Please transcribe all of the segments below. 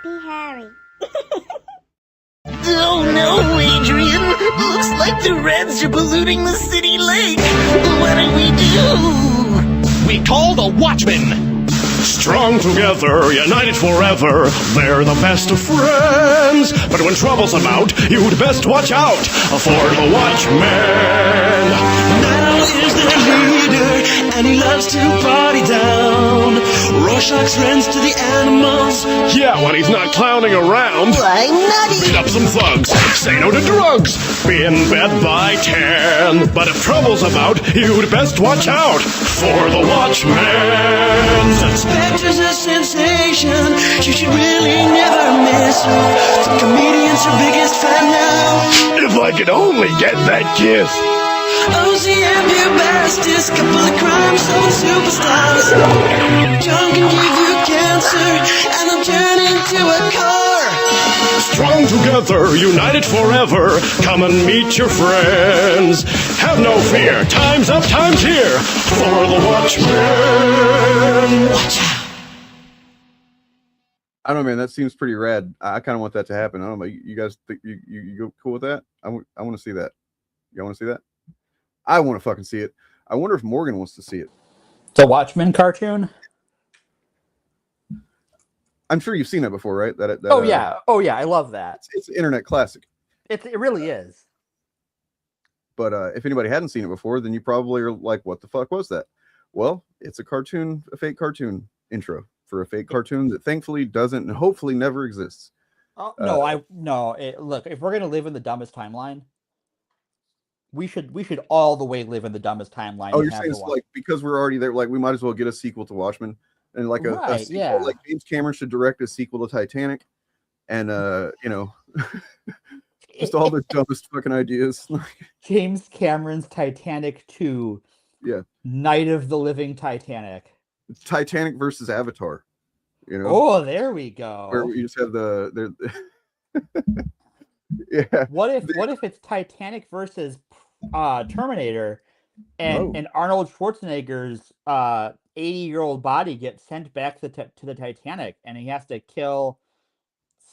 Happy Harry. Oh no, Adrian! Looks like the Reds are polluting the city lake! What do we do? We call the Watchmen! Strong together, united forever, they're the best of friends. But when trouble's about, you'd best watch out for the Watchmen. Now is their leader, and he loves to party down. Rorschach's rents to the animals. Yeah, when he's not clowning around. Why nutty? Beat up some thugs, say no to drugs, be in bed by 10. But if trouble's about, you'd best watch out for the Watchmen. Spectre's a sensation, you should really never miss her. The comedian's your biggest fan now. If I could only get that kiss. OCM Bubastis, couple of crimes, some superstars. John can give you cancer, and they'll turn into a car. Strong together, united forever, come and meet your friends. Have no fear, time's up, time's here, for the Watchmen. Watch out. I don't know, man. That seems pretty rad. I kind of want that to happen. I don't know. You guys think you go cool with that? I want to see that. Y'all want to see that? I want to fucking see it. I wonder if Morgan wants to see it. It's a Watchmen cartoon? I'm sure you've seen that before, right? That Oh yeah, I love that. It's an internet classic. It really is. But if anybody hadn't seen it before, then you probably are like, what the fuck was that? Well, it's a fake cartoon intro for a fake cartoon that thankfully doesn't and hopefully never exists. Oh, no. Look, if we're gonna live in the dumbest timeline, we should all the way live in the dumbest timeline. Oh, you're saying it's like because we're already there, like we might as well get a sequel to Watchmen, and like a sequel, yeah. Like James Cameron should direct a sequel to Titanic, and just all the dumbest fucking ideas. James Cameron's Titanic 2. Yeah. Night of the Living Titanic. Titanic versus Avatar. Oh, there we go. Where you just have the yeah. What if it's Titanic versus Terminator, and Arnold Schwarzenegger's 80-year-old body gets sent back to the Titanic, and he has to kill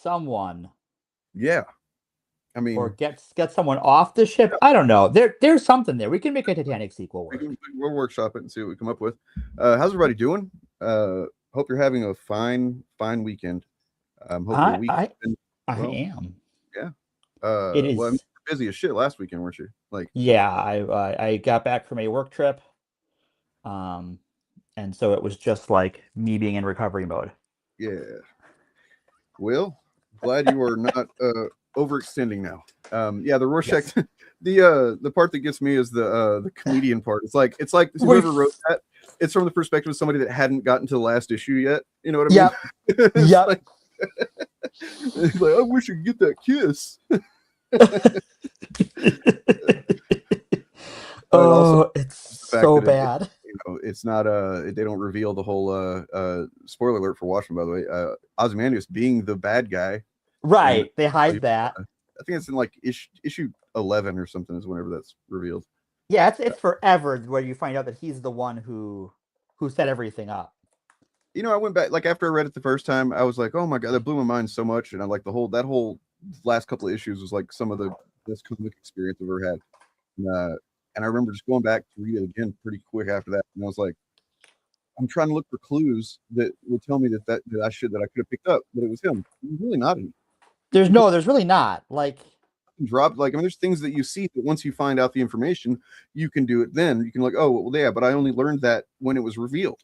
someone. Yeah. I mean, or get someone off the ship. I don't know. There's something there. We can make a Titanic sequel work. We'll workshop it and see what we come up with. How's everybody doing? Hope you're having a fine weekend. I am. Yeah. It is. Well, busy as shit last weekend, weren't you? Like. Yeah, I got back from a work trip, and so it was just like me being in recovery mode. Yeah. Well, glad you are not overextending now. Yeah, the Rorschach. Yes. The part that gets me is the comedian part. It's like whoever wrote that. It's from the perspective of somebody that hadn't gotten to the last issue yet. You know what I mean? Yeah. Like, he's like, I wish I could get that kiss. It's so bad. It's not they don't reveal the whole spoiler alert for Watchmen, by the way. Ozymandias being the bad guy. Right. They hide that. I think it's in like issue 11 or something is whenever that's revealed. Yeah, it's forever where you find out that he's the one who set everything up. I went back, like after I read it the first time, I was like, oh my god, that blew my mind so much. And I like that whole last couple of issues was like some of the best comic experience I've ever had. And I remember just going back to read it again pretty quick after that. And I was like, I'm trying to look for clues that would tell me that I could have picked up, but it was him. It was really not him. There's really not. Like, there's things that you see that once you find out the information, you can do it. Then you can but I only learned that when it was revealed.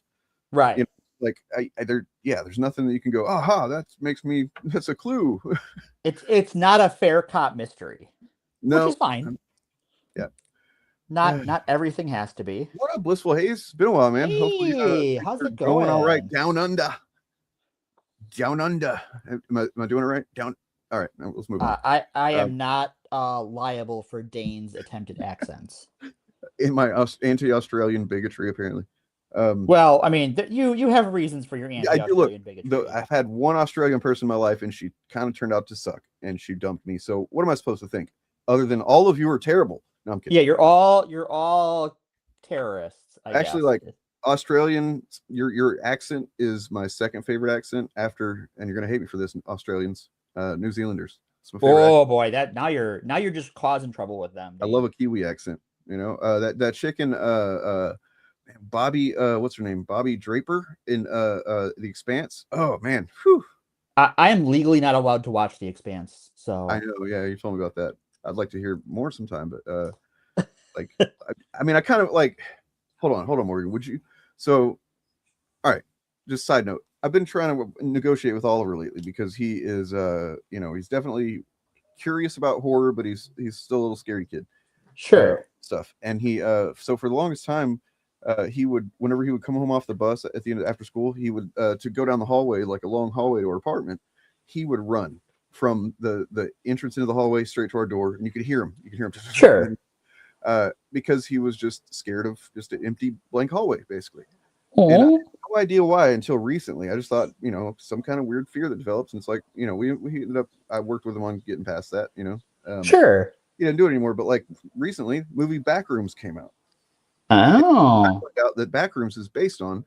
Right. There's nothing that you can go, aha, that's a clue. It's not a fair cop mystery. No. Which is fine. Yeah. Not everything has to be. What up, Blissful Haze? It's been a while, man. Hey, hopefully, how's it going? All right, down under. Am I doing it right? Down. All right, let's move on. I am not liable for Dane's attempted accents. In my anti-Australian bigotry, apparently. Well, I mean, you have reasons for your anti-Australian bigotry. I've had one Australian person in my life, and she kind of turned out to suck, and she dumped me. So what am I supposed to think? Other than all of you are terrible. No, I'm kidding. Yeah, you're all terrorists. Actually, like Australian, your accent is my second favorite accent after, and you're gonna hate me for this, Australians, New Zealanders. It's my favorite accent. Oh boy, that now you're just causing trouble with them. I love a Kiwi accent. You know, that chicken, Bobby, what's her name? Bobby Draper in The Expanse. Oh man, whew. I am legally not allowed to watch The Expanse, so I know. Yeah, you told me about that. I'd like to hear more sometime, but like, I mean, I kind of like. Hold on, Morgan. Would you? So, all right. Just side note. I've been trying to negotiate with Oliver lately because he is, you know, he's definitely curious about horror, but he's still a little scary kid. sure. Stuff. And he, so for the longest time, he would, whenever he would come home off the bus at the end of after school, he would, to go down the hallway, like a long hallway to our apartment, he would run from the entrance into the hallway straight to our door, and you could hear him. You could hear him. Sure. Because he was just scared of just an empty blank hallway, basically. And I had no idea why until recently. I just thought, you know, some kind of weird fear that develops, and it's like, you know, we ended up. I worked with him on getting past that. You know, Sure. He didn't do it anymore. But like recently, the movie Backrooms came out. Oh. I found out that Backrooms is based on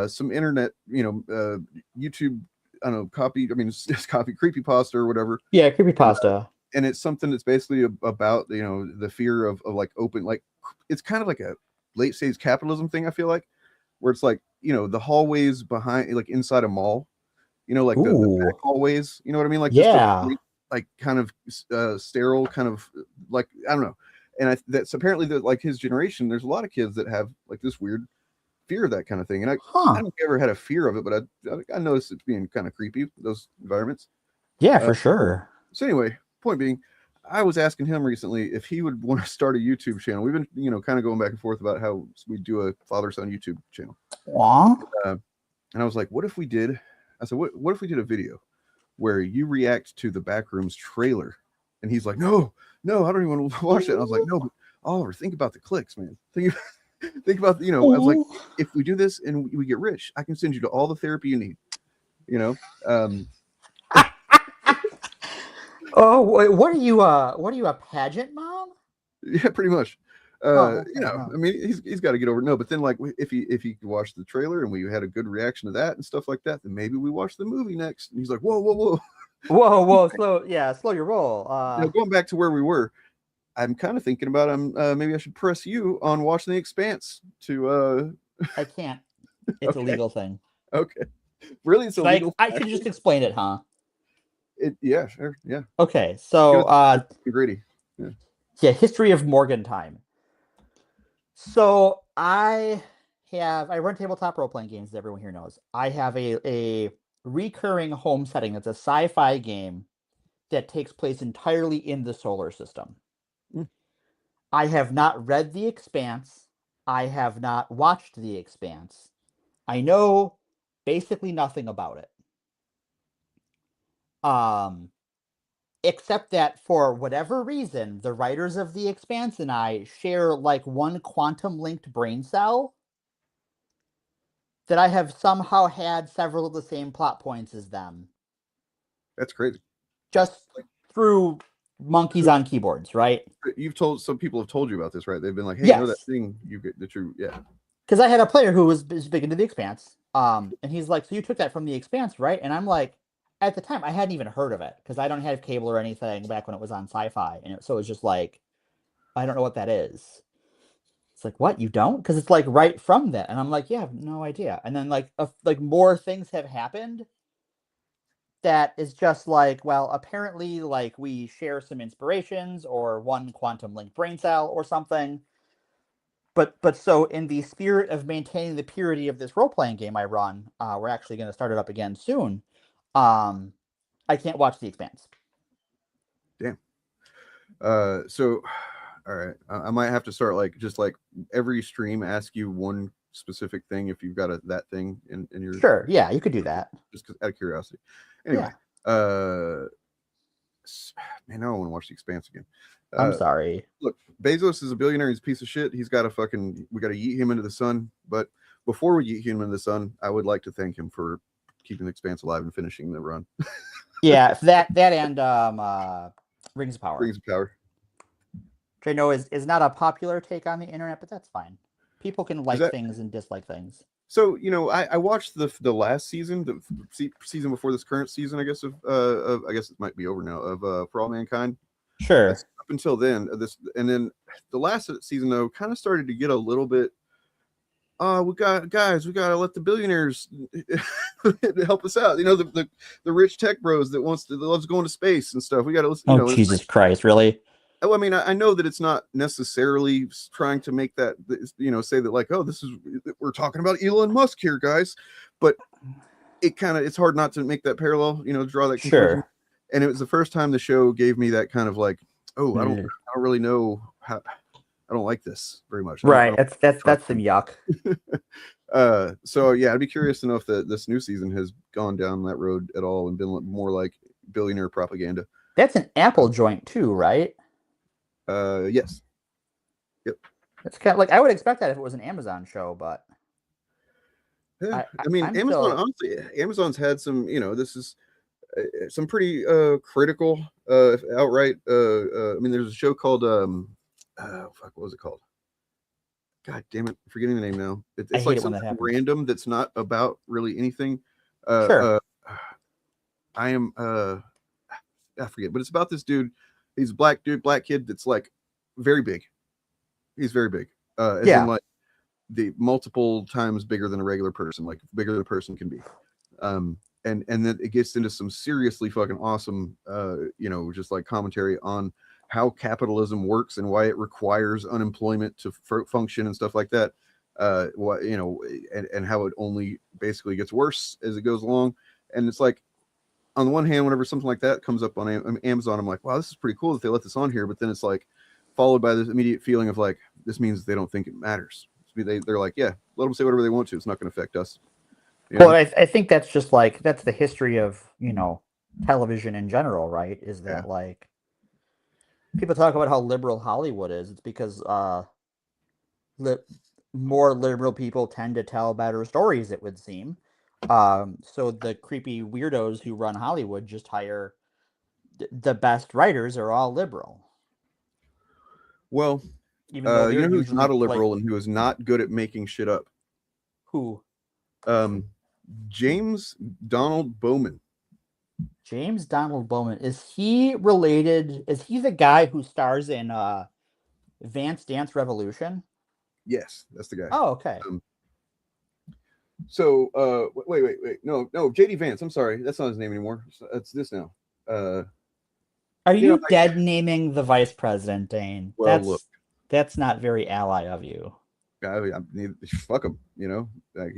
some internet, you know, YouTube. I don't know, copy. I mean, it's copy creepypasta or whatever. Yeah, creepypasta. And it's something that's basically about, you know, the fear of like open, like it's kind of like a late stage capitalism thing. I feel like, where it's like, you know, the hallways behind, like inside a mall, you know, like the back hallways, you know what I mean? Like, yeah, just like kind of sterile, kind of like, I don't know. And that's apparently that like his generation, there's a lot of kids that have like this weird fear of that kind of thing. And I don't ever had a fear of it, but I noticed it being kind of creepy, those environments. Yeah, for sure. So anyway, point being, I was asking him recently if he would want to start a YouTube channel. We've been, you know, kind of going back and forth about how we do a father-son YouTube channel. And I was like, what if we did? I said, what if we did a video where you react to the Backrooms trailer? And he's like, no, I don't even want to watch it. And I was like, no, but Oliver, think about the clicks, man. Think about, you know. I was like, if we do this and we get rich, I can send you to all the therapy you need. You know. Oh, what are you? What are you, a pageant mom? Yeah, pretty much. Okay, you know, no. I mean, he's got to get over it. No, but then like if he could watch the trailer and we had a good reaction to that and stuff like that, then maybe we watch the movie next. And he's like, whoa, slow your roll. You know, going back to where we were, I'm kind of thinking about maybe I should press you on watching The Expanse to. I can't. It's a legal thing. Okay, really, it's illegal. I should just explain it, huh? Yeah, sure, yeah. Okay, so Grady. Yeah, history of Morgan time. So I run tabletop role-playing games, as everyone here knows. I have a recurring home setting that's a sci-fi game that takes place entirely in the solar system. I have not read The Expanse. I have not watched The Expanse. I know basically nothing about it. Except that for whatever reason, the writers of The Expanse and I share like one quantum linked brain cell, that I have somehow had several of the same plot points as them. That's crazy. Just through monkeys on keyboards, right? Some people have told you about this, right? They've been like, hey, yes. You know that thing you get that you, yeah. Because I had a player who was big into The Expanse. And he's like, so you took that from The Expanse, right? And I'm like, at the time, I hadn't even heard of it because I don't have cable or anything back when it was on Sci-Fi. And so it was just like, I don't know what that is. It's like, what? You don't? Because it's like right from that. And I'm like, yeah, I have no idea. And then like more things have happened that is just like, well, apparently like we share some inspirations or one quantum link brain cell or something. But so in the spirit of maintaining the purity of this role-playing game I run, we're actually going to start it up again soon. I can't watch The Expanse. Damn. So, all right, I might have to start like just like every stream ask you one specific thing if you've got that thing in your. Sure, yeah, you could do that. Just out of curiosity. Anyway, man, now I want to watch The Expanse again. I'm sorry. Look, Bezos is a billionaire. He's a piece of shit. We got to yeet him into the sun. But before we yeet him into the sun, I would like to thank him for keeping The Expanse alive and finishing the run. Yeah, that and Rings of Power. Rings of Power. Which I know is not a popular take on the internet, but that's fine. People can like things and dislike things. So, you know, I watched the last season, the season before this current season, I guess, of I guess it might be over now, of For All Mankind. Sure. Up until then, and then the last season though kind of started to get a little bit. We gotta let the billionaires help us out. You know, the rich tech bros that loves going to space and stuff. We gotta listen. Oh, Jesus Christ, really? Oh, I mean, I know that it's not necessarily trying to make that, you know, say that like, oh, we're talking about Elon Musk here, guys, but it's hard not to make that parallel, you know, draw that conclusion. Sure. And it was the first time the show gave me that kind of like, oh, I don't really know how. I don't like this very much. Right. That's some yuck. So yeah, I'd be curious to know if this new season has gone down that road at all and been more like billionaire propaganda. That's an Apple joint too, right? Yes. Yep. It's kind of like I would expect that if it was an Amazon show, but yeah. I mean, honestly, Amazon's had some, you know, this is some pretty critical outright I mean, there's a show called what was it called? God damn it, I'm forgetting the name now. It's like something random that's not about really anything. Sure. I forget, but it's about this dude. He's a black kid that's like very big. He's very big. As in like the multiple times bigger than a regular person, like bigger than a person can be. And then it gets into some seriously fucking awesome, you know, just like commentary on how capitalism works and why it requires unemployment to function and stuff like that. What, you know, and how it only basically gets worse as it goes along. And it's like, on the one hand, whenever something like that comes up on Amazon, I'm like, wow, this is pretty cool that they let this on here. But then it's like followed by this immediate feeling of like, this means they don't think it matters. They're like, yeah, let them say whatever they want to. It's not going to affect us. You know? Well, I think that's just like, that's the history of, you know, television in general, right? Is that like, people talk about how liberal Hollywood is. It's because more liberal people tend to tell better stories, it would seem. So the creepy weirdos who run Hollywood just hire the best writers are all liberal. Well, even though you know who's not a liberal and who is not good at making shit up? Who? James Donald Bowman. James Donald Bowman. Is he related? Is he the guy who stars in Vance Dance Revolution? Yes, that's the guy. Oh, okay. So, wait. No, JD Vance. I'm sorry. That's not his name anymore. It's this now. Are you dead naming the vice president, Dane? Well, that's not very ally of you. Fuck him, you know? Like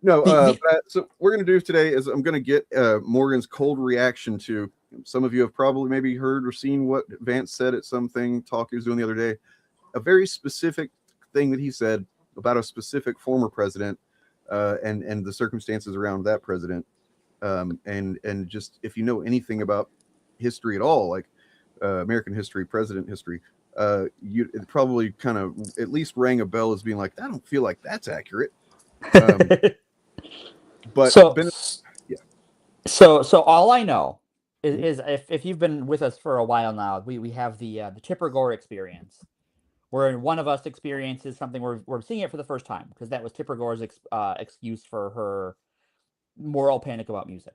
no, so we're going to do today is I'm going to get Morgan's cold reaction to, some of you have probably maybe heard or seen what Vance said at something talk he was doing the other day. A very specific thing that he said about a specific former president and the circumstances around that president. And just if you know anything about history at all, like American history, president history, it probably kind of at least rang a bell as being like, I don't feel like that's accurate. But so all I know is if you've been with us for a while now, we have the Tipper Gore experience, where one of us experiences something we're seeing it for the first time, because that was Tipper Gore's excuse for her moral panic about music.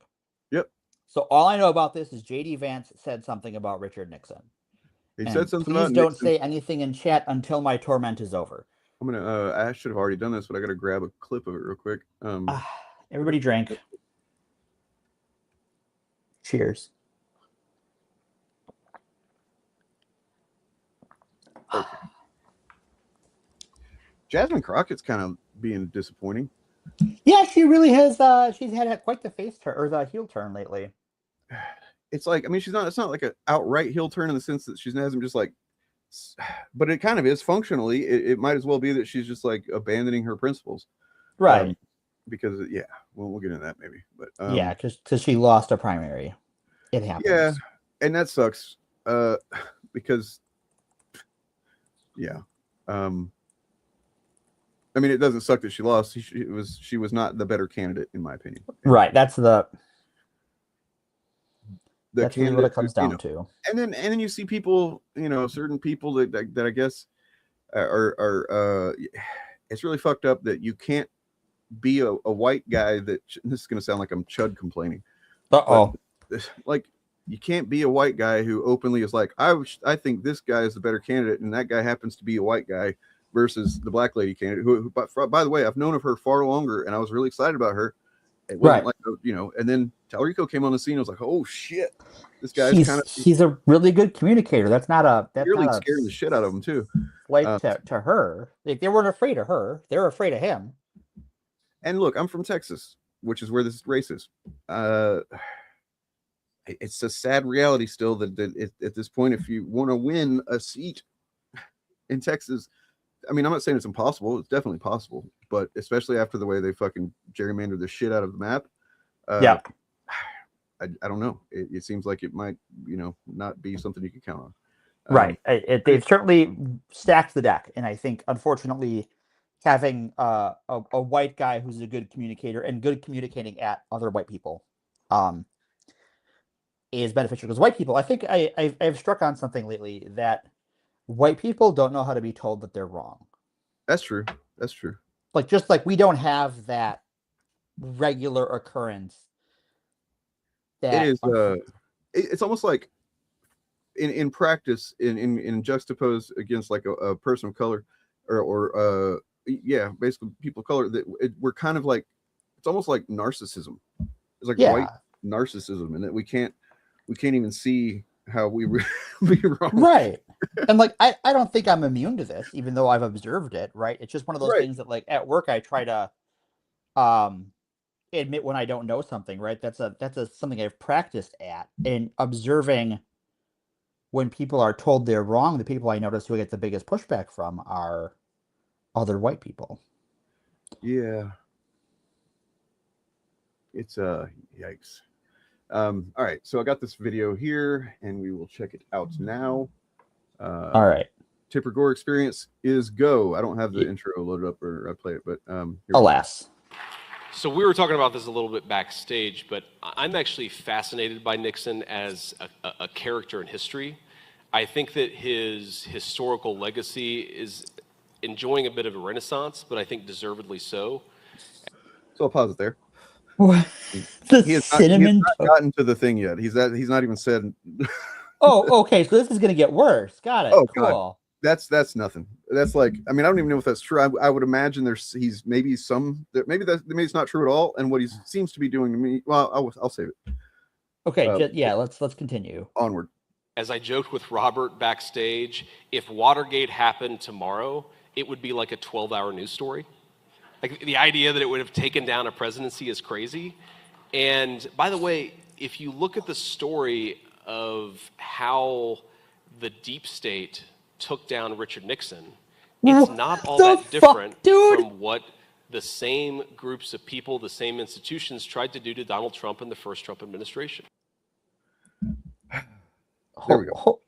Yep. So all I know about this is JD Vance said something about Richard Nixon. He said something please about don't Nixon. say anything in chat until my torment is over. I'm gonna I should have already done this, but I gotta grab a clip of it real quick. Everybody drank. Cheers. Okay. Jasmine Crockett's kind of being disappointing. Yeah, she really has. She's had quite the face turn or the heel turn lately. It's like, I mean, it's not like an outright heel turn in the sense that she hasn't just like, but it kind of is functionally. It might as well be that she's just like abandoning her principles, right? Because we'll get into that maybe, but yeah, because she lost a primary. It happens. Yeah, and that sucks. Because I mean, it doesn't suck that she lost. She was not the better candidate, in my opinion. Right. That's really what it comes down to. And then you see people, certain people that I guess it's really fucked up that you can't be a white guy that this is going to sound like I'm chud complaining. Uh-oh. But, like, you can't be a white guy who openly is like, I think this guy is the better candidate, and that guy happens to be a white guy versus the black lady candidate. Who by the way, I've known of her far longer, and I was really excited about her. It wasn't like, and then Talrico came on the scene. I was like, oh shit, this guy's he's a really good communicator. That's really scaring the shit out of him too. Like to her, like they weren't afraid of her; they were afraid of him. And look, I'm from Texas, which is where this race is. It's a sad reality still that at this point, if you want to win a seat in Texas, I mean, I'm not saying it's impossible. It's definitely possible, but especially after the way they fucking gerrymandered the shit out of the map. I don't know. It seems like it might, not be something you can count on. Right. They've certainly stacked the deck, and I think, unfortunately, having a white guy who's a good communicator and good communicating at other white people, is beneficial, because white people, I think I've struck on something lately that white people don't know how to be told that they're wrong. That's true. Like, just like we don't have that regular occurrence. That it is. It's almost like in practice, in juxtaposed against like a person of color, or basically people of color, that we're kind of like, it's almost like narcissism. It's like white narcissism, and that we can't even see how we be wrong. Right. And like, I don't think I'm immune to this, even though I've observed it. Right. It's just one of those things that, like, at work, I try to admit when I don't know something. Right. That's something I've practiced at, and observing when people are told they're wrong. The people I notice who I get the biggest pushback from are other white people. Yeah. It's yikes. All right, so I got this video here, and we will check it out now. All right. Tipper Gore experience is go. I don't have the intro loaded up or I play it, but alas. So we were talking about this a little bit backstage, but I'm actually fascinated by Nixon as a character in history. I think that his historical legacy is enjoying a bit of a renaissance, but I think deservedly so. So I'll pause it there. What? He has not gotten to the thing yet. He's not even said. Oh, okay. So this is gonna get worse. Got it. Oh, cool. God. That's nothing. That's like, I mean, I don't even know if that's true. I would imagine maybe it's not true at all. And what he seems to be doing to me, well, I'll save it. Okay. Let's continue. Onward. As I joked with Robert backstage, if Watergate happened tomorrow, it would be like a 12-hour news story. Like, the idea that it would have taken down a presidency is crazy. And by the way, if you look at the story of how the deep state took down Richard Nixon, it's not all that different from what the same groups of people, the same institutions tried to do to Donald Trump in the first Trump administration. There we go.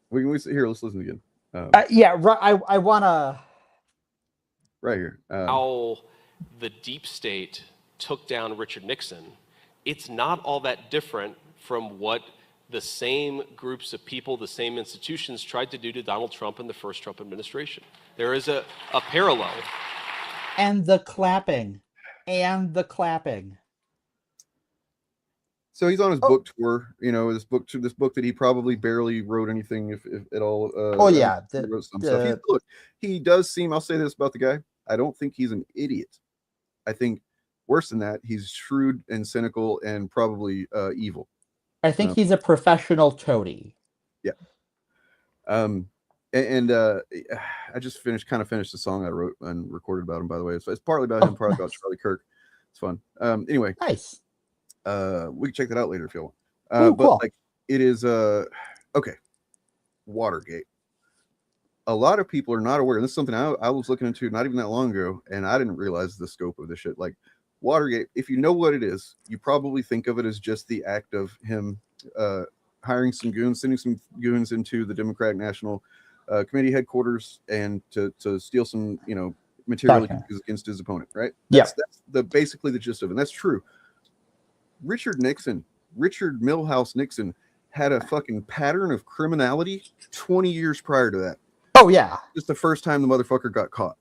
Let's listen again. I want to. Right here. How the deep state took down Richard Nixon, it's not all that different from what the same groups of people, the same institutions tried to do to Donald Trump in the first Trump administration. There is a parallel. And the clapping. So he's on his book tour, this book that he probably barely wrote anything, if at all. He wrote some stuff. He does seem, I'll say this about the guy, I don't think he's an idiot. I think worse than that, he's shrewd and cynical and probably evil. I think he's a professional toady. Yeah. I just finished the song I wrote and recorded about him, by the way. So it's partly about him, partly about Charlie Kirk. It's fun. Anyway. Nice. We can check that out later if you want. But cool. Like, it is okay. Watergate. A lot of people are not aware, and this is something I was looking into not even that long ago, and I didn't realize the scope of this shit. Like, Watergate, if you know what it is, you probably think of it as just the act of him hiring some goons, sending some goons into the Democratic National Committee headquarters and to steal some, material against his opponent, right? That's basically the gist of it. And that's true. Richard Milhouse Nixon had a fucking pattern of criminality 20 years prior to that. Oh yeah. Just the first time the motherfucker got caught.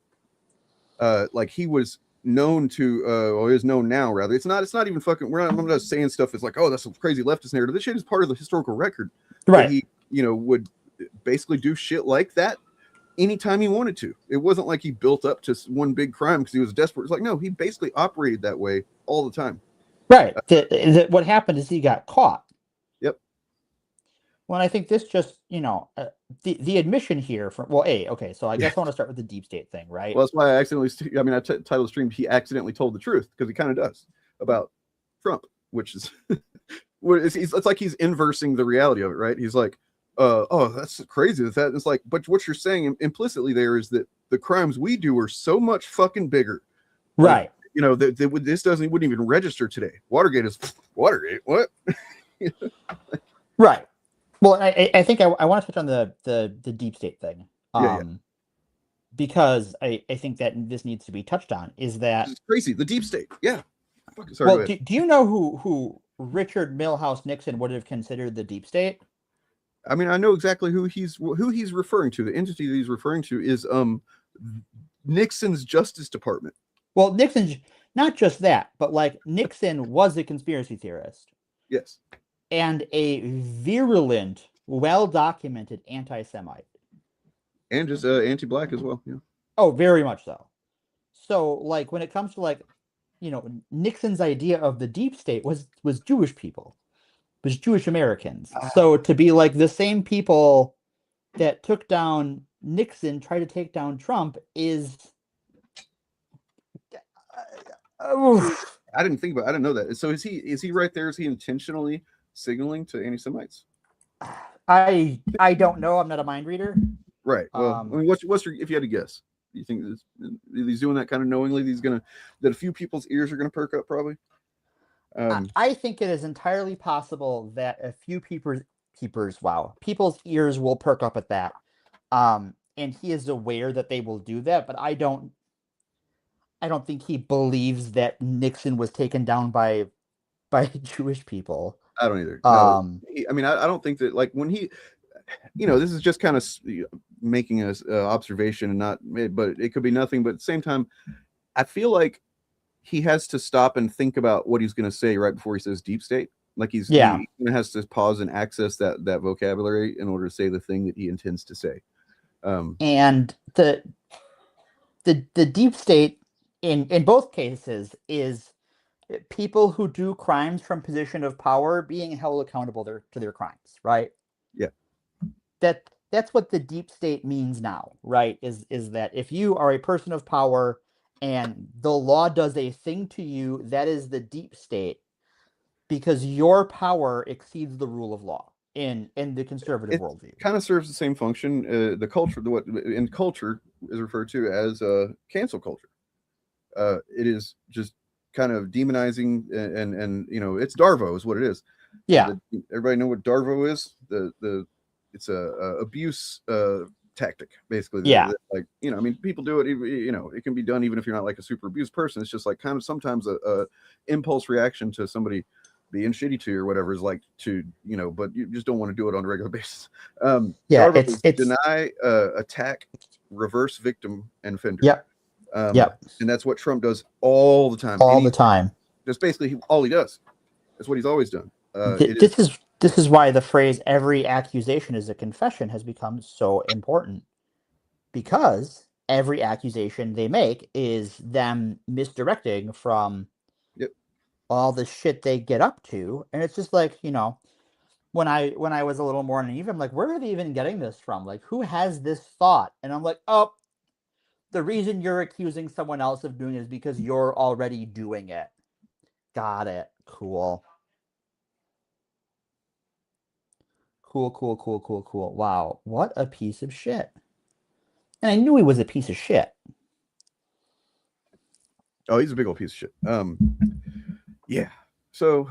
Like he was known to, or is known now rather. It's not even fucking. I'm not saying stuff. It's like, oh, that's a crazy leftist narrative. This shit is part of the historical record. Right. He, would basically do shit like that anytime he wanted to. It wasn't like he built up to one big crime because he was desperate. It's like, no, he basically operated that way all the time. Right. What happened is he got caught. Yep. Well, I think this just, the admission here from, okay, so I guess I want to start with the deep state thing, right? Well, that's why I accidentally, I titled the stream, he accidentally told the truth, because he kind of does about Trump, which is, it's like he's inversing the reality of it, right? He's like, oh, that's crazy. That it's like, but what you're saying implicitly there is that the crimes we do are so much fucking bigger. Right. This wouldn't even register today. Watergate is Watergate. What? Right. Well, I think I want to touch on the deep state thing. Because I think that this needs to be touched on is that it's crazy. The deep state. Yeah. Sorry, well, do you know who Richard Milhouse Nixon would have considered the deep state? I mean, I know exactly who he's referring to. The entity that he's referring to is Nixon's Justice Department. Well, Nixon's not just that, but like Nixon was a conspiracy theorist. Yes. And a virulent, well-documented anti-Semite. And just anti-black as well. Yeah. Oh, very much so. So, like, when it comes to Nixon's idea of the deep state was Jewish people, was Jewish Americans. So to be like the same people that took down Nixon try to take down Trump is. I didn't know that. So is he right there? Is he intentionally signaling to anti-Semites? I don't know. I'm not a mind reader. Right. Well, I mean, what's your, if you had to guess? Do you think he's doing that kind of knowingly? That a few people's ears are gonna perk up probably. I think it is entirely possible that a few people's ears will perk up at that. And he is aware that they will do that, but I don't think he believes that Nixon was taken down by Jewish people. I don't either. No, I don't think that, like, when he, this is just kind of making an observation and not, but it could be nothing. But at the same time, I feel like he has to stop and think about what he's going to say right before he says deep state. Like he has to pause and access that vocabulary in order to say the thing that he intends to say. And the deep state in both cases is people who do crimes from position of power being held accountable to their crimes, right? Yeah. That's what the deep state means now, right? Is that if you are a person of power and the law does a thing to you, that is the deep state, because your power exceeds the rule of law in the conservative worldview. Kind of serves the same function. The culture, what in culture is referred to as cancel culture. It is just kind of demonizing and it's Darvo is what it is. Yeah. Everybody know what Darvo is? It's a abuse tactic, basically. Yeah. People do it. It can be done even if you're not like a super abused person. It's just like kind of sometimes a impulse reaction to somebody being shitty to you or whatever is like to, but you just don't want to do it on a regular basis. It's deny, attack, reverse victim, and offender. Yep. And that's what Trump does all the time. All the time. That's basically all he does. That's what he's always done. This is why the phrase "every accusation is a confession" has become so important, because every accusation they make is them misdirecting from all the shit they get up to, and it's just like, when I was a little more naive, I'm like, where are they even getting this from? Like, who has this thought? And I'm like, oh, the reason you're accusing someone else of doing it is because you're already doing it. Got it. Cool. Cool. Wow. What a piece of shit. And I knew he was a piece of shit. Oh, he's a big old piece of shit. Yeah. So,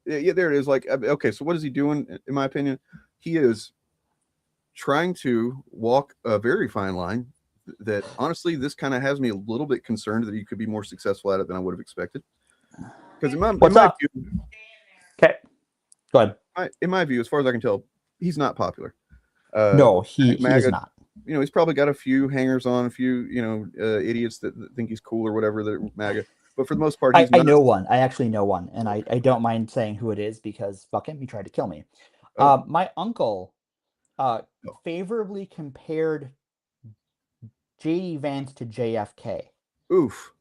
yeah, there it is. Like, okay, so what is he doing, in my opinion? He is trying to walk a very fine line that, honestly, this kind of has me a little bit concerned that he could be more successful at it than I would have expected. Because in my view, okay, go ahead. in my view, as far as I can tell, he's not popular. No, he is MAGA, not. he's probably got a few hangers on, a few, idiots that think he's cool or whatever, that are MAGA. But for the most part, he's I not. know one. I actually know one, and I don't mind saying who it is because fuck him, he tried to kill me. Oh. My uncle favorably compared J.D. Vance to JFK. Oof.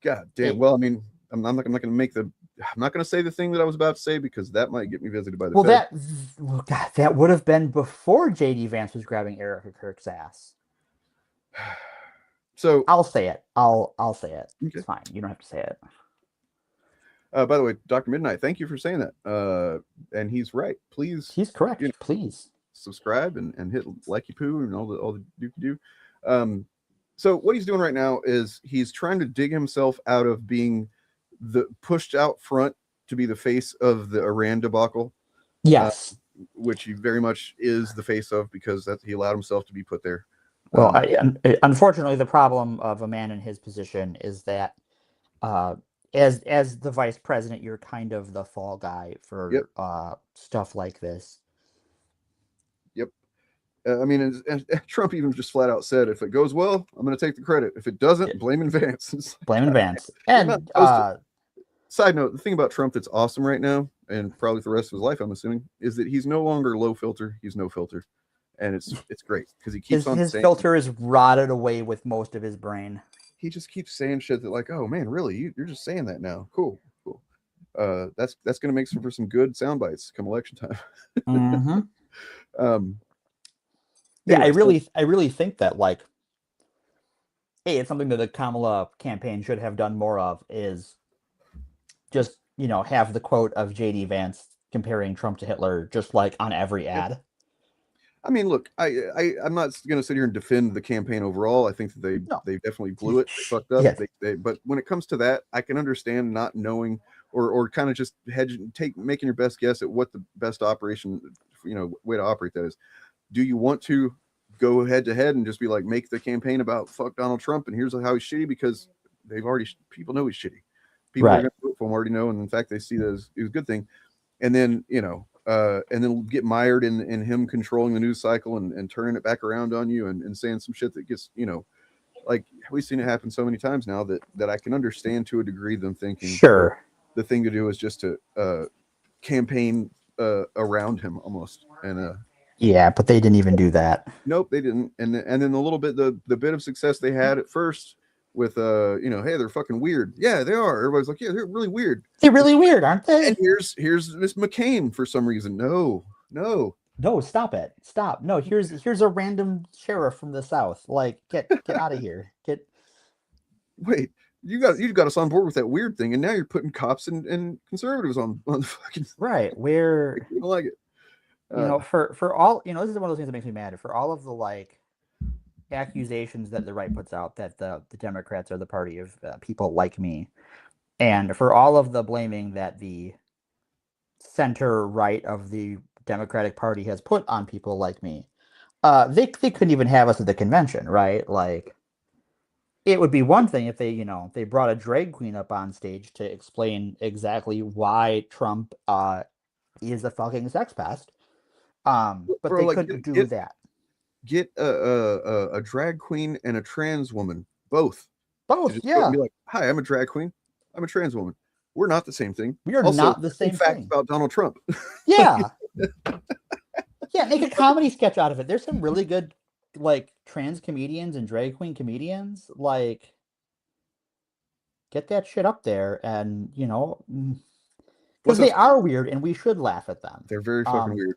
God damn. Well, I mean, I'm not going to say the thing that I was about to say because that might get me visited by the Fed. That would have been before J.D. Vance was grabbing Erica Kirk's ass. So I'll say it. I'll say it. Okay. It's fine. You don't have to say it. By the way, Dr. Midnight, thank you for saying that. And he's right. Please. He's correct. Please subscribe and hit likey poo and all the you can do. So what he's doing right now is he's trying to dig himself out of being pushed out front to be the face of the Iran debacle. Yes. Which he very much is the face of because he allowed himself to be put there. Well, unfortunately, the problem of a man in his position is that as the vice president, you're kind of the fall guy for stuff like this. Yep. I mean, and Trump even just flat out said, if it goes well, I'm going to take the credit. If it doesn't, blaming Vance. Blaming Vance. And side note, the thing about Trump that's awesome right now, and probably for the rest of his life, I'm assuming, is that he's no longer low filter. He's no filter. And it's great because he keeps his filter is rotted away with most of his brain. He just keeps saying shit that like, oh man, really? You're just saying that now. Cool. That's going to make for some good sound bites come election time. Mm-hmm. Yeah, anyway, I really think that like, hey, it's something that the Kamala campaign should have done more of is just, have the quote of J.D. Vance comparing Trump to Hitler just like on every ad. I mean, look, I'm not going to sit here and defend the campaign overall. I think that they definitely blew it. They fucked up. Yeah. But when it comes to that, I can understand not knowing or kind of just making your best guess at what the best operation, way to operate that is. Do you want to go head to head and just be like, make the campaign about fuck Donald Trump and here's how he's shitty because people know he's shitty. People are going to vote for him already know. And in fact, they see that as a good thing. And then, and then get mired in him controlling the news cycle and turning it back around on you and saying some shit that gets, like we've seen it happen so many times now that I can understand to a degree them thinking sure the thing to do is just to campaign around him almost. And yeah, but they didn't even do that. Nope, they didn't. And then the little bit the bit of success they had at first with hey, they're fucking weird. Yeah, they are. Everybody's like, yeah, they're really weird. They're really weird, aren't they? And here's Miss McCain for some reason. No, stop it. Stop. No, here's a random sheriff from the South. Like, get out of here. Wait, you got us on board with that weird thing, and now you're putting cops and conservatives on the fucking right. Where I like it. For all this is one of those things that makes me mad. For all of the like accusations that the right puts out that the Democrats are the party of people like me, and for all of the blaming that the center right of the Democratic Party has put on people like me, they couldn't even have us at the convention, right? Like, it would be one thing if they they brought a drag queen up on stage to explain exactly why Trump is a fucking sex pest. But they couldn't do that. Get a drag queen and a trans woman, both. Yeah. Be like, hi, I'm a drag queen. I'm a trans woman. We're not the same thing. We are also, not the same fact thing. About Donald Trump. Yeah. Yeah, make a comedy sketch out of it. There's some really good like trans comedians and drag queen comedians. Like, get that shit up there, and because they are weird, and we should laugh at them. They're very fucking weird.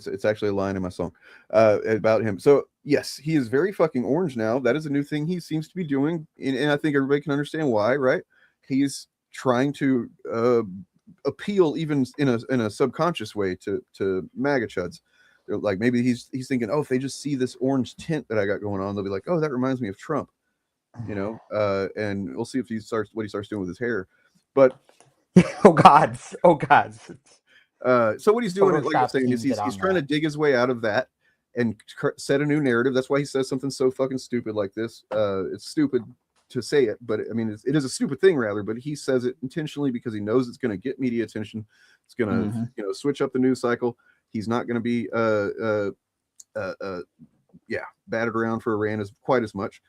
It's actually a line in my song about him. So yes, he is very fucking orange now. That is a new thing he seems to be doing, and I think everybody can understand why. Right? He's trying to appeal even in a subconscious way to MAGA chuds. Like maybe he's thinking, oh, if they just see this orange tint that I got going on, they'll be like, oh, that reminds me of Trump. And we'll see if what he starts doing with his hair. But oh God. So what he's doing, like I'm saying, is he's trying to dig his way out of that and set a new narrative. That's why he says something so fucking stupid like this. It's stupid, to say it, but I mean, it is a stupid thing rather, but he says it intentionally because he knows it's going to get media attention. It's going to, switch up the news cycle. He's not going to be, batted around for Iran quite as much,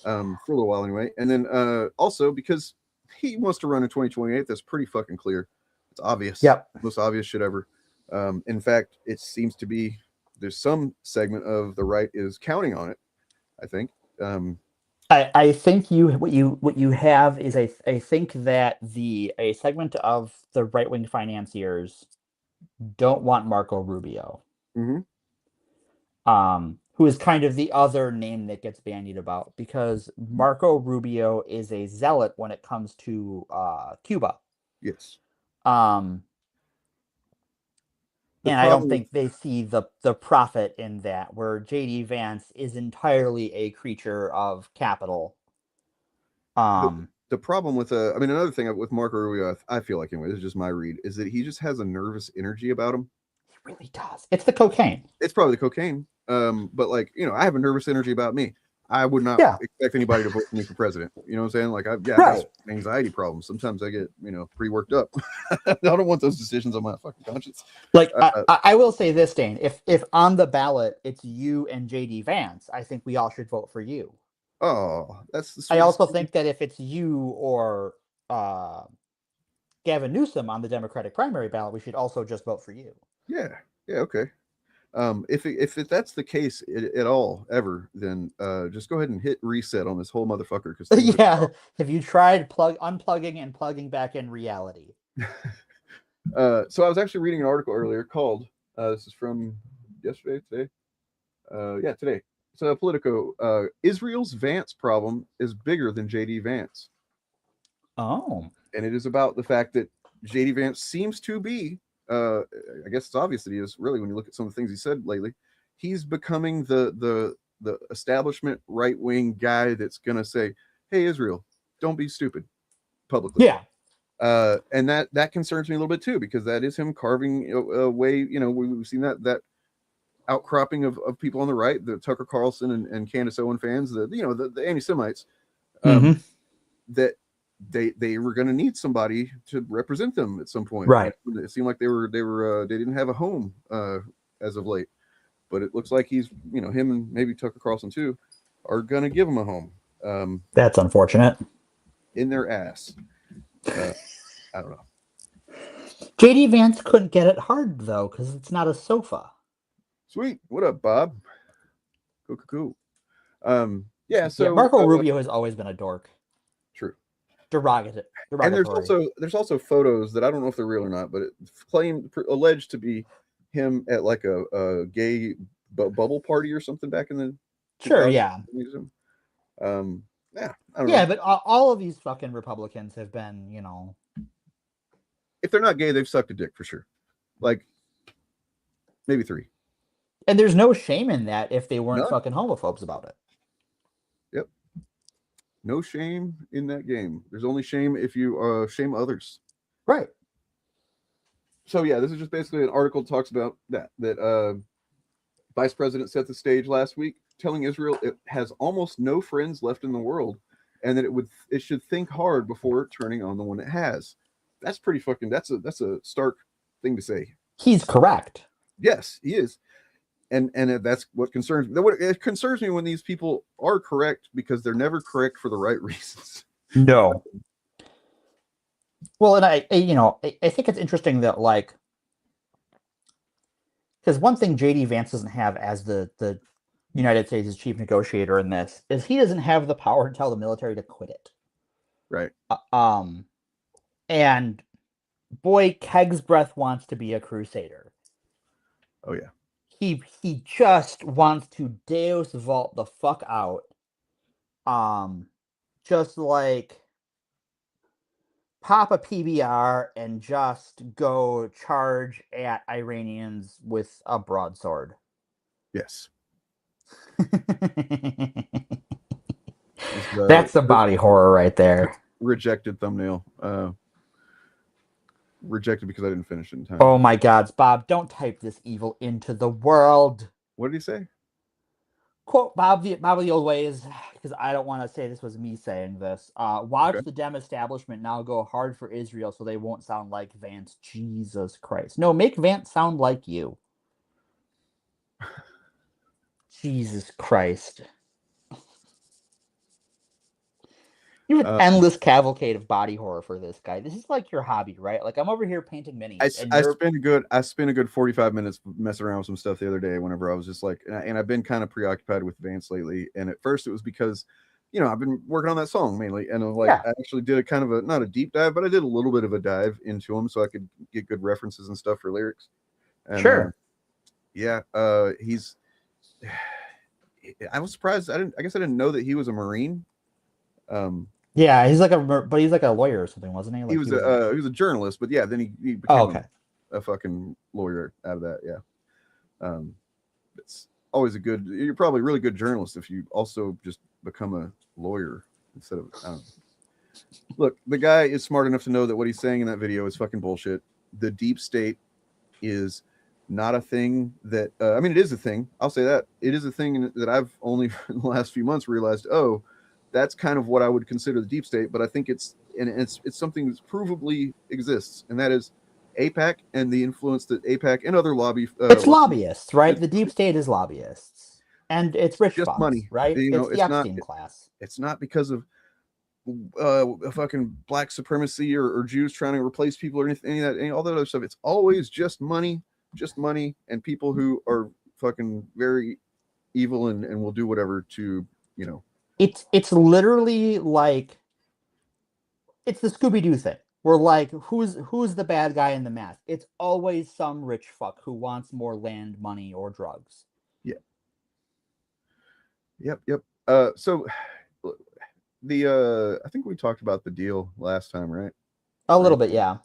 for a little while anyway. And then, also because he wants to run in 2028. That's pretty fucking clear. It's obvious. Yep. Most obvious shit ever. In fact, it seems to be, there's some segment of the right is counting on it, I think. I think what you have is I think that a segment of the right wing financiers don't want Marco Rubio, who is kind of the other name that gets bandied about, because Marco Rubio is a zealot when it comes to Cuba. Yes. And I don't think they see the profit in that, where J.D. Vance is entirely a creature of capital. The problem with another thing with Marco Rubio, I feel like anyway, this is just my read, is that he just has a nervous energy about him. He really does. It's the cocaine. It's probably the cocaine. But like, I have a nervous energy about me. I would not expect anybody to vote for me for president. You know what I'm saying? Like, I've got anxiety problems. Sometimes I get, pretty worked up. I don't want those decisions on my fucking conscience. Like, I will say this, Dane. If on the ballot it's you and J.D. Vance, I think we all should vote for you. Oh, that's. I also think that if it's you or Gavin Newsom on the Democratic primary ballot, we should also just vote for you. Yeah. Okay. If that's the case at all ever, then just go ahead and hit reset on this whole motherfucker. Have you tried unplugging and plugging back in reality? So I was actually reading an article earlier called this is from yesterday, today. Today. So Politico, Israel's Vance problem is bigger than JD Vance. Oh. And it is about the fact that JD Vance seems to be, I guess it's obvious that he is, really, when you look at some of the things he said lately, he's becoming the establishment right-wing guy that's going to say, hey, Israel, don't be stupid publicly. Yeah. And that concerns me a little bit too, because that is him carving away, we've seen that outcropping of people on the right, the Tucker Carlson and Candace Owen fans, the anti-Semites, that they were going to need somebody to represent them at some point. Right. It seemed like they didn't have a home as of late, but it looks like he's, him and maybe Tucker Carlson too are going to give him a home. That's unfortunate. In their ass. I don't know. JD Vance couldn't get it hard though, because it's not a sofa. Sweet. What up, Bob? Cool. So Marco Rubio has always been a dork. True. Derogatory. And there's also photos that I don't know if they're real or not, but alleged to be him at like a gay bubble party or something back in the. Sure. Yeah. I don't know. Yeah, but all of these fucking Republicans have been, if they're not gay, they've sucked a dick for sure. Like maybe 3. And there's no shame in that if they weren't fucking homophobes about it. Yep. No shame in that game. There's only shame if you shame others. Right. So yeah, this is just basically an article that talks about that Vice President set the stage last week, telling Israel it has almost no friends left in the world, and that it should think hard before turning on the one it has. That's pretty fucking. That's a stark thing to say. He's correct. Yes, he is. And that's what concerns me. It concerns me when these people are correct, because they're never correct for the right reasons. No. Well, and I think it's interesting that, like, because one thing JD Vance doesn't have as the United States' chief negotiator in this is he doesn't have the power to tell the military to quit it. Right. And boy, Keg's breath wants to be a crusader. Oh yeah. He just wants to Deus vault the fuck out. Just like pop a PBR and just go charge at Iranians with a broadsword. Yes. That's the body horror right there. Rejected thumbnail. Rejected because I didn't finish it in time. Oh my God, Bob, don't type this evil into the world. What did he say? Quote Bob the old ways, because I don't want to say this was me saying this. Watch Okay. the Dem establishment now go hard for Israel so they won't sound like Vance. Jesus Christ. No, make Vance sound like you. Jesus Christ. You have an endless cavalcade of body horror for this guy. This is like your hobby, right? Like I'm over here painting minis, and I you're spent a good 45 minutes messing around with some stuff the other day whenever I was just like, and I've been kind of preoccupied with Vance lately. And at first it was because, I've been working on that song mainly. And Yeah. I actually did a kind of not a deep dive, but I did a little bit of a dive into him so I could get good references and stuff for lyrics. And sure. He's, I was surprised. I guess I didn't know that he was a Marine. Yeah, he's like a lawyer or something, wasn't he? Like he was a journalist, but yeah, then he became a fucking lawyer out of that. Yeah. It's always you're probably a really good journalist if you also just become a lawyer instead of, I don't know. Look, the guy is smart enough to know that what he's saying in that video is fucking bullshit. The deep state is not a thing that, it is a thing. I'll say that. It is a thing that I've only in the last few months realized, that's kind of what I would consider the deep state, but I think it's something that's provably exists, and that is AIPAC and the influence that AIPAC and other it's lobbyists, right? The deep state is lobbyists, and it's rich just fucks, money, right? It's the Epstein class. It's not because of a fucking black supremacy or Jews trying to replace people or anything, all that other stuff. It's always just money, and people who are fucking very evil and will do whatever to, It's literally like it's the Scooby-Doo thing. We're like, who's the bad guy in the mask? It's always some rich fuck who wants more land, money, or drugs. Yeah. Yep. So I think we talked about the deal last time, right? A little bit, yeah.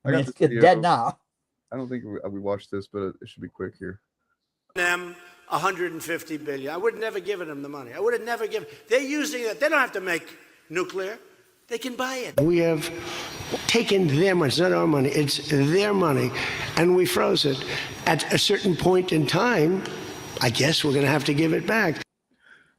I mean, it's dead now. I don't think we watched this, but it should be quick here. Them 150 billion. I would have never given them the money. I would have never given. They're using it. They don't have to make nuclear. They can buy it. We have taken their money. It's not our money. It's their money, and we froze it. At a certain point in time, I guess we're going to have to give it back.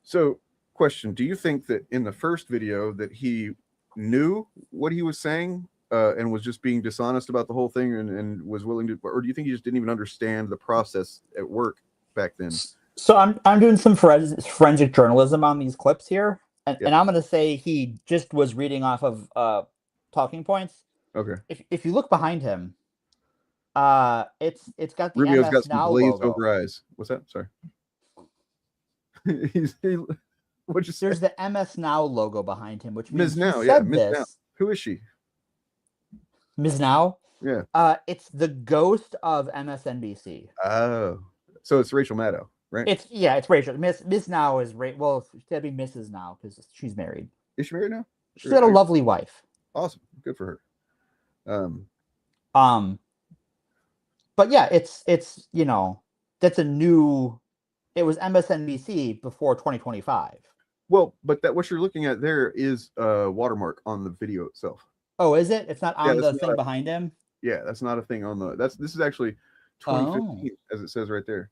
So, question: do you think that in the first video that he knew what he was saying and was just being dishonest about the whole thing and was willing to, or do you think he just didn't even understand the process at work back then? So I'm doing some forensic journalism on these clips here, and I'm going to say he just was reading off of talking points. Okay. If you look behind him, it's got the Rubio's MS got some Now glazed logo. over eyes. What's that? Sorry. What'd you say? There's the MS Now logo behind him, which means Ms. Now, he yeah, said Ms. this. Now. Who is she? Ms. Now? Yeah. It's the ghost of MSNBC. Oh, so it's Rachel Maddow, right? It's Rachel. Miss Now is well, she's gotta be Mrs. Now because she's married. Is she married now? She's got a lovely wife. Awesome, good for her. But yeah, it's that's a new. It was MSNBC before 2025. Well, but what you're looking at there is a watermark on the video itself. Oh, is it? It's not on the thing not, behind him. Yeah, that's not a thing on the. This is actually 2015, as it says right there.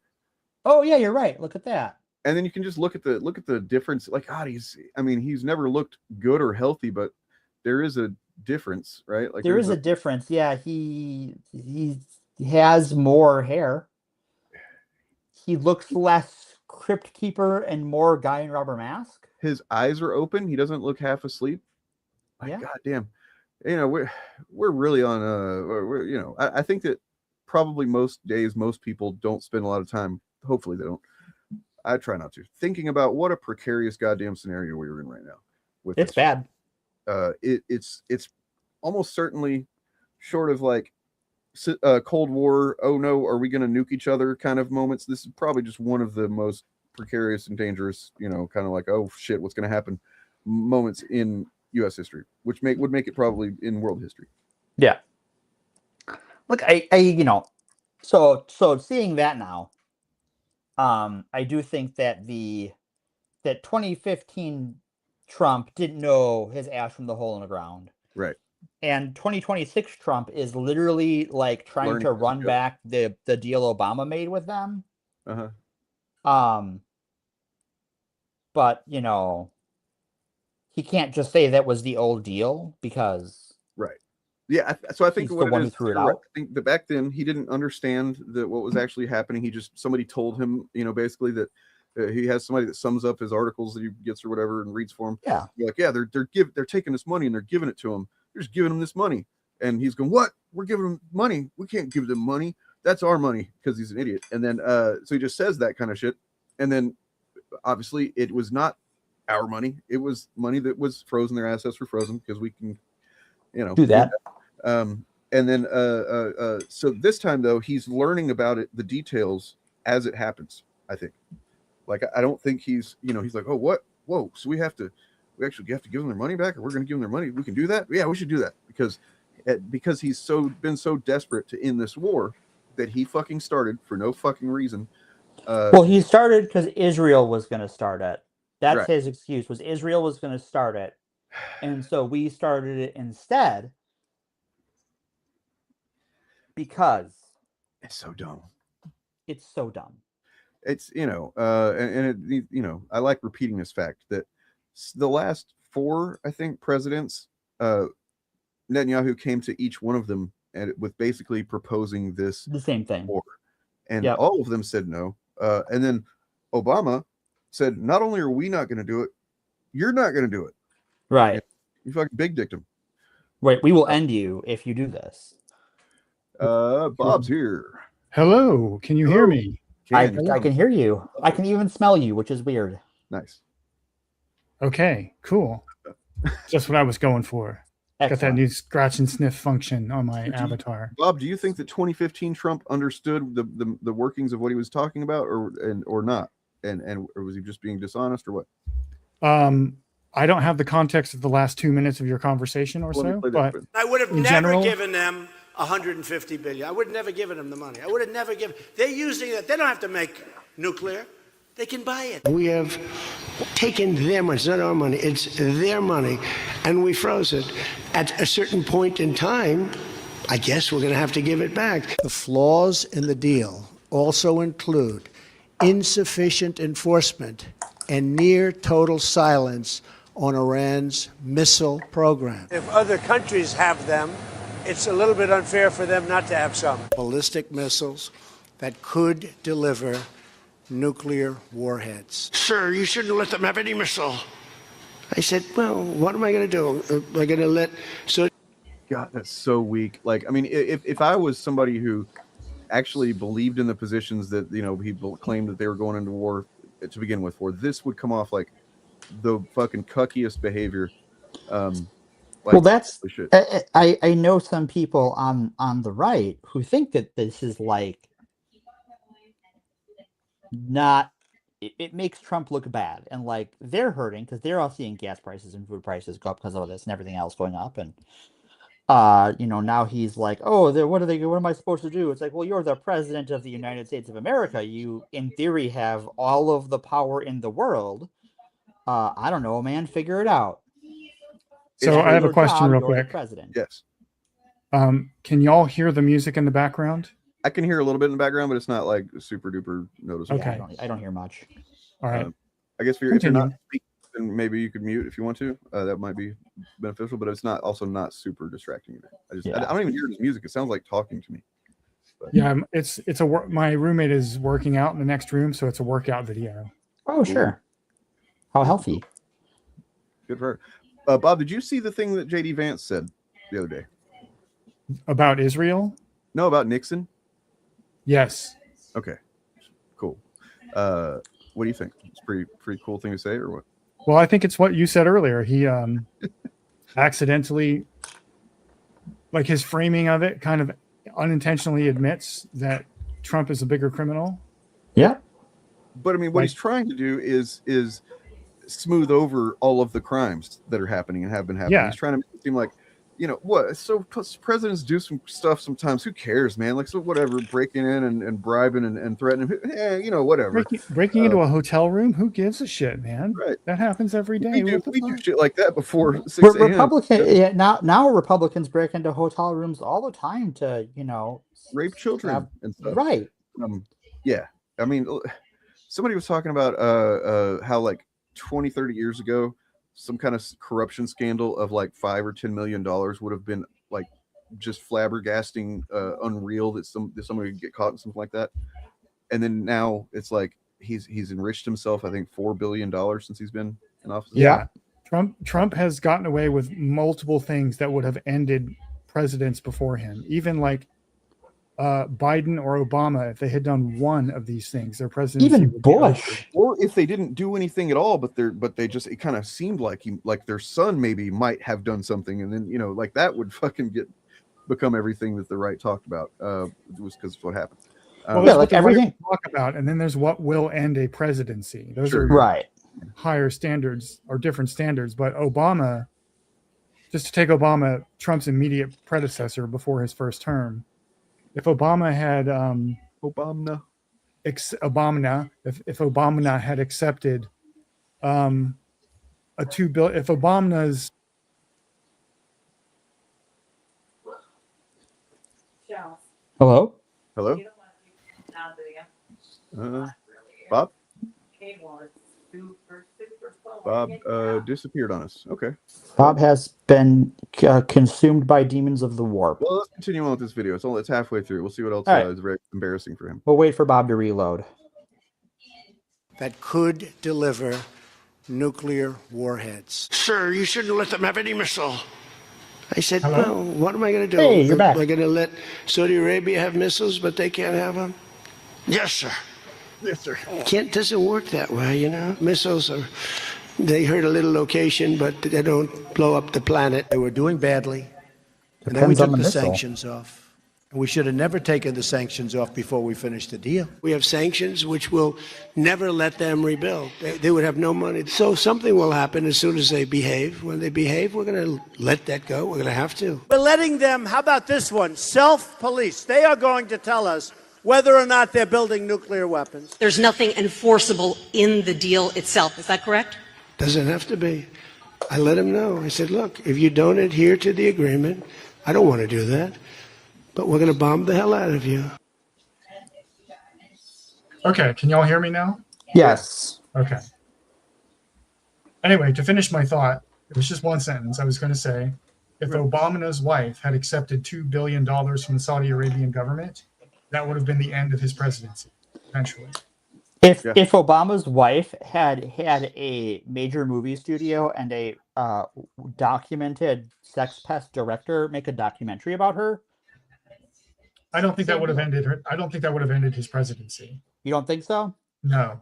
Oh yeah, you're right. Look at that. And then you can just look at the difference. Like, God, he's never looked good or healthy, but there is a difference, right? Like there is a difference. Yeah, he has more hair. He looks less crypt keeper and more guy in rubber mask. His eyes are open. He doesn't look half asleep. Like, yeah. God damn. We're really on I think that probably most days most people don't spend a lot of time, hopefully they don't, I try not to, thinking about what a precarious goddamn scenario we're in right now. It's bad. It's almost certainly short of like Cold War, oh no, are we going to nuke each other kind of moments. This is probably just one of the most precarious and dangerous, kind of like, oh shit, what's going to happen moments in U.S. history, which would make it probably in world history. Yeah. Look, so seeing that now, I do think that that 2015 Trump didn't know his ass from the hole in the ground. Right. And 2026 Trump is literally like trying to run back the deal Obama made with them. Uh-huh. but he can't just say that was the old deal because Right. Yeah. So I think he's what the it one is, who threw it you're right. out. I think that back then he didn't understand that what was actually happening. Somebody told him, basically that he has somebody that sums up his articles that he gets or whatever and reads for him. Yeah. You're like, yeah, they're taking this money and they're giving it to him. They're just giving him this money, and he's going, what? We're giving them money? We can't give them money. That's our money, because he's an idiot. And then so he just says that kind of shit, and then obviously it was not our money. It was money that was frozen. Their assets were frozen because we can, Do that. And then so this time though, he's learning about it, the details as it happens. I think, like, I don't think he's like, oh, what? Whoa, so we actually have to give them their money back, or we're going to give them their money. We can do that. Yeah, we should do that because he's been so desperate to end this war that he fucking started for no fucking reason. Well, he started because Israel was going to start it. That's Right. his excuse, was Israel was going to start it. And so we started it instead because It's so dumb. it's so dumb. It's, I like repeating this fact that the last 4, I think, presidents, Netanyahu came to each one of them with basically proposing this The same thing. war. And Yep. all of them said no. And then Obama said, not only are we not going to do it, you're not going to do it. Right. You fucking big dicked him. Right. We will end you if you do this. Bob's here. Hello. Can you hear me? I can hear you. I can even smell you, which is weird. Nice. Okay, cool. Just what I was going for. Got that Excellent. new scratch and sniff function on my avatar. Bob, do you think that 2015 Trump understood the workings of what he was talking about, or not? Or was he just being dishonest, or what? I don't have the context of the last 2 minutes of your conversation or Let me so, play that but for you. I would have in never general- given them 150 billion. I would have never given them the money. I would have never given. They're using it. They don't have to make nuclear. They can buy it. We have taken their money. It's not our money. It's their money, and we froze it. At a certain point in time, I guess we're going to have to give it back. The flaws in the deal also include insufficient enforcement and near total silence on Iran's missile program. If other countries have them, it's a little bit unfair for them not to have some. Ballistic missiles that could deliver nuclear warheads. Sir, you shouldn't let them have any missile. I said, well, what am I going to do? Am I going to let... So God, that's so weak. Like, I mean, if I was somebody who actually believed in the positions that, people claimed that they were going into war to begin with this would come off like the fucking cuckiest behavior. Well, that's holy shit. I know some people on the right who think that this is like not it makes Trump look bad, and like they're hurting because they're all seeing gas prices and food prices go up because of this and everything else going up, and now he's like, oh, what am I supposed to do? It's like, well, you're the president of the United States of America. You in theory have all of the power in the world. I don't know, man, figure it out. So I have a question real quick. President. Yes. Can y'all hear the music in the background? I can hear a little bit in the background, but it's not like super duper noticeable. Okay. I don't hear much. All right. I guess if you're not speaking, then maybe you could mute if you want to. That might be beneficial, but it's not super distracting. I don't even hear his music. It sounds like talking to me. But. Yeah, my roommate is working out in the next room, so it's a workout video. Oh, sure. How healthy. Good for her. Bob, did you see the thing that JD Vance said the other day? About Israel? No, about Nixon? Yes. Okay. Cool. What do you think? It's a pretty cool thing to say, or what? Well, I think it's what you said earlier. He accidentally, like his framing of it, kind of unintentionally admits that Trump is a bigger criminal. Yeah. But I mean, what he's trying to do is smooth over all of the crimes that are happening and have been happening. Yeah. He's trying to make it seem like, what? So presidents do some stuff sometimes. Who cares, man? Like, so whatever, breaking in and bribing and threatening. Whatever. Breaking into a hotel room. Who gives a shit, man? Right. That happens every day. We do shit like that before 6 a.m. Now Republicans break into hotel rooms all the time to rape children and stuff. Right. Yeah. I mean, somebody was talking about how like 20, 30 years ago, some kind of corruption scandal of like $5 or $10 million would have been like just flabbergasting, unreal that somebody would get caught in something like that. And then now it's like he's enriched himself, I think $4 billion since he's been in office. Yeah. Trump has gotten away with multiple things that would have ended presidents before him. Even like Biden or Obama, if they had done one of these things, their presidency Even would be over. Bush. Or if they didn't do anything at all, but they just, it kind of seemed like their son maybe might have done something, and then like that would fucking become everything that the right talked about. It was because of what happened. Well, there's what everything talk about, and then there's what will end a presidency. Those are right. Higher standards or different standards. But Obama, just to take Obama, Trump's immediate predecessor before his first term, if Obama had if Obama had accepted a $2 billion, if Obama's Hello? Bob? Bob disappeared on us. Okay. Bob has been consumed by demons of the warp. Well, let's continue on with this video. It's halfway through. We'll see what else right. is very embarrassing for him. We'll wait for Bob to reload. That could deliver nuclear warheads. Sir, you shouldn't let them have any missile. I said, Hello? well, what am I going to do? Hey, you're back. Am I going to let Saudi Arabia have missiles, but they can't have them? Yes, sir. Yes, sir. Doesn't work that way, Missiles they hurt a little location, but they don't blow up the planet. They were doing badly, and then we Depends on took the the missile. sanctions off. And we should have never taken the sanctions off before we finished the deal. We have sanctions which will never let them rebuild. They would have no money. So something will happen as soon as they behave. When they behave, we're going to let that go. We're going to have to. We're letting them, how about this one, self-police. They are going to tell us whether or not they're building nuclear weapons. There's nothing enforceable in the deal itself. Is that correct? Doesn't have to be. I let them know. I said, look, if you don't adhere to the agreement, I don't want to do that, but we're going to bomb the hell out of you. Okay, can y'all hear me now? Yes. Okay. Anyway, to finish my thought, it was just one sentence. I was going to say, if Obama's wife had accepted $2 billion from the Saudi Arabian government, that would have been the end of his presidency, eventually. If Obama's wife had a major movie studio and a documented sex pest director make a documentary about her, I don't think that would have ended her. I don't think that would have ended his presidency. You don't think so? No.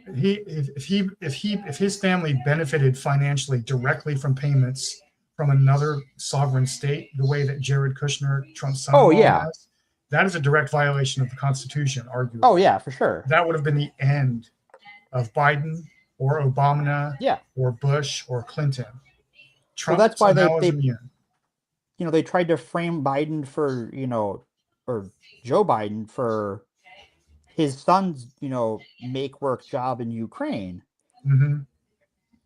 If his family benefited financially directly from payments from another sovereign state, the way that Jared Kushner, Trump's son, has, that is a direct violation of the Constitution, arguably. Oh yeah, for sure. That would have been the end of Biden or Obama, or Bush or Clinton. Trump, well, that's why they they tried to frame Biden for or Joe Biden for his son's make work job in Ukraine,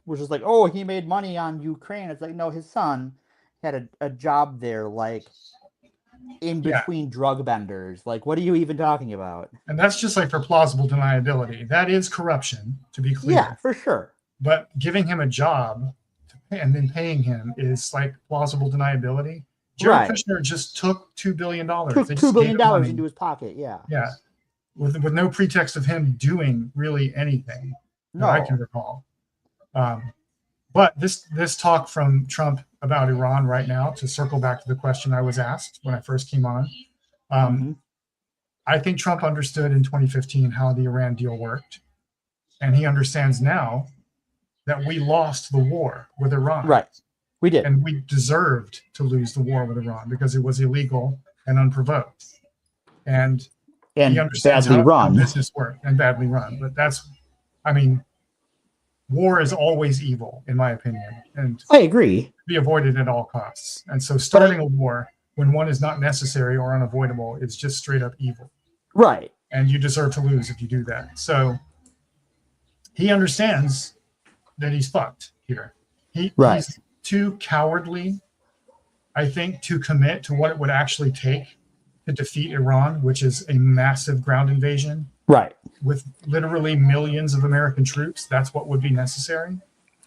which is like, oh, he made money on Ukraine. It's like, no, his son had a job there, like in between drug benders. Like, what are you even talking about? And that's just like for plausible deniability. That is corruption, to be clear. Yeah, for sure. But giving him a job and then paying him is like plausible deniability. Jared Kushner just took $2 billion. Took $2 billion into his pocket. Yeah. Yeah. With no pretext of him doing really anything that I can recall. But this talk from Trump about Iran right now, to circle back to the question I was asked when I first came on, I think Trump understood in 2015 how the Iran deal worked. And he understands now that we lost the war with Iran. Right. We did. And we deserved to lose the war with Iran because it was illegal and unprovoked. And he understands how business works and badly run. But war is always evil, in my opinion. And I agree. Be avoided at all costs. And so starting a war when one is not necessary or unavoidable is just straight up evil. Right. And you deserve to lose if you do that. So he understands that he's fucked here. He's too cowardly, I think, to commit to what it would actually take to defeat Iran, which is a massive ground invasion. Right. with literally millions of American troops, that's what would be necessary.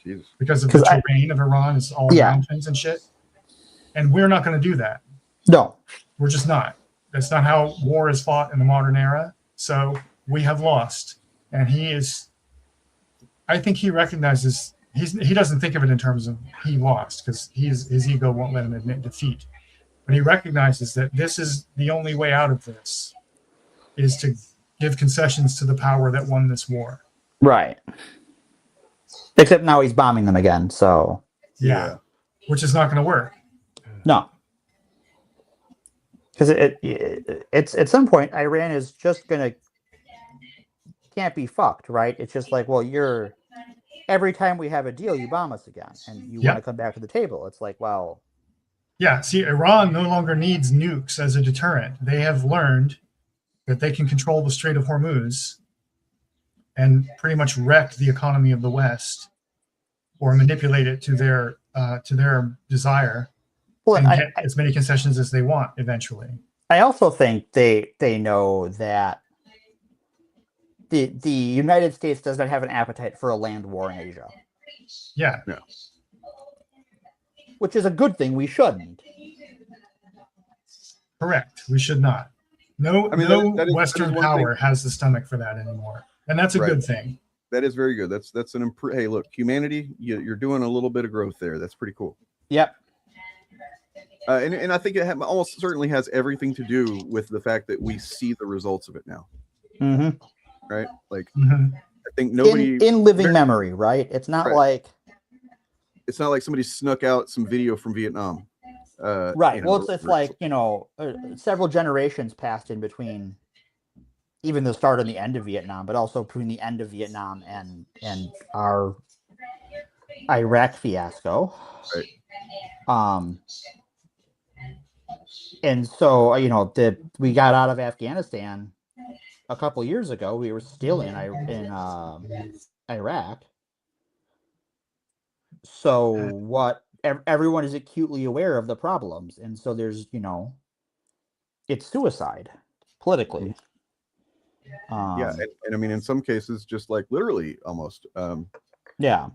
Jesus. Because of the terrain of Iran is all mountains and shit. And we're not going to do that. No. We're just not. That's not how war is fought in the modern era. So we have lost. And I think he recognizes, he doesn't think of it in terms of he lost, because his ego won't let him admit defeat. But he recognizes that this is the only way out of this, is to give concessions to the power that won this war. Right. Except now he's bombing them again, so. Yeah. Which is not going to work. No. Because it's at some point, Iran is just going to, can't be fucked, right? It's just like, well, every time we have a deal, you bomb us again, and you want to come back to the table. It's like, well. Yeah, see, Iran no longer needs nukes as a deterrent. They have learned that they can control the Strait of Hormuz and pretty much wreck the economy of the West, or manipulate it to their desire, and get as many concessions as they want eventually. I also think they know that the United States does not have an appetite for a land war in Asia. Yeah. No. Which is a good thing. We shouldn't. Correct. We should not. No, I mean, that is Western power has the stomach for that anymore, and that's a good thing. That is very good. That's an hey, look, humanity, you're doing a little bit of growth there. That's pretty cool. Yep. And I think it almost certainly has everything to do with the fact that we see the results of it now. Mm-hmm. Right? Like, I think nobody in living memory, right? It's not like somebody snuck out some video from Vietnam. Right. Well, it's like, several generations passed in between even the start and the end of Vietnam, but also between the end of Vietnam and our Iraq fiasco. Right. And so, we got out of Afghanistan a couple years ago. We were still in Iraq. So what? Everyone is acutely aware of the problems, and so there's, it's suicide politically. Yeah, and I mean, in some cases, just like literally, almost. Yeah.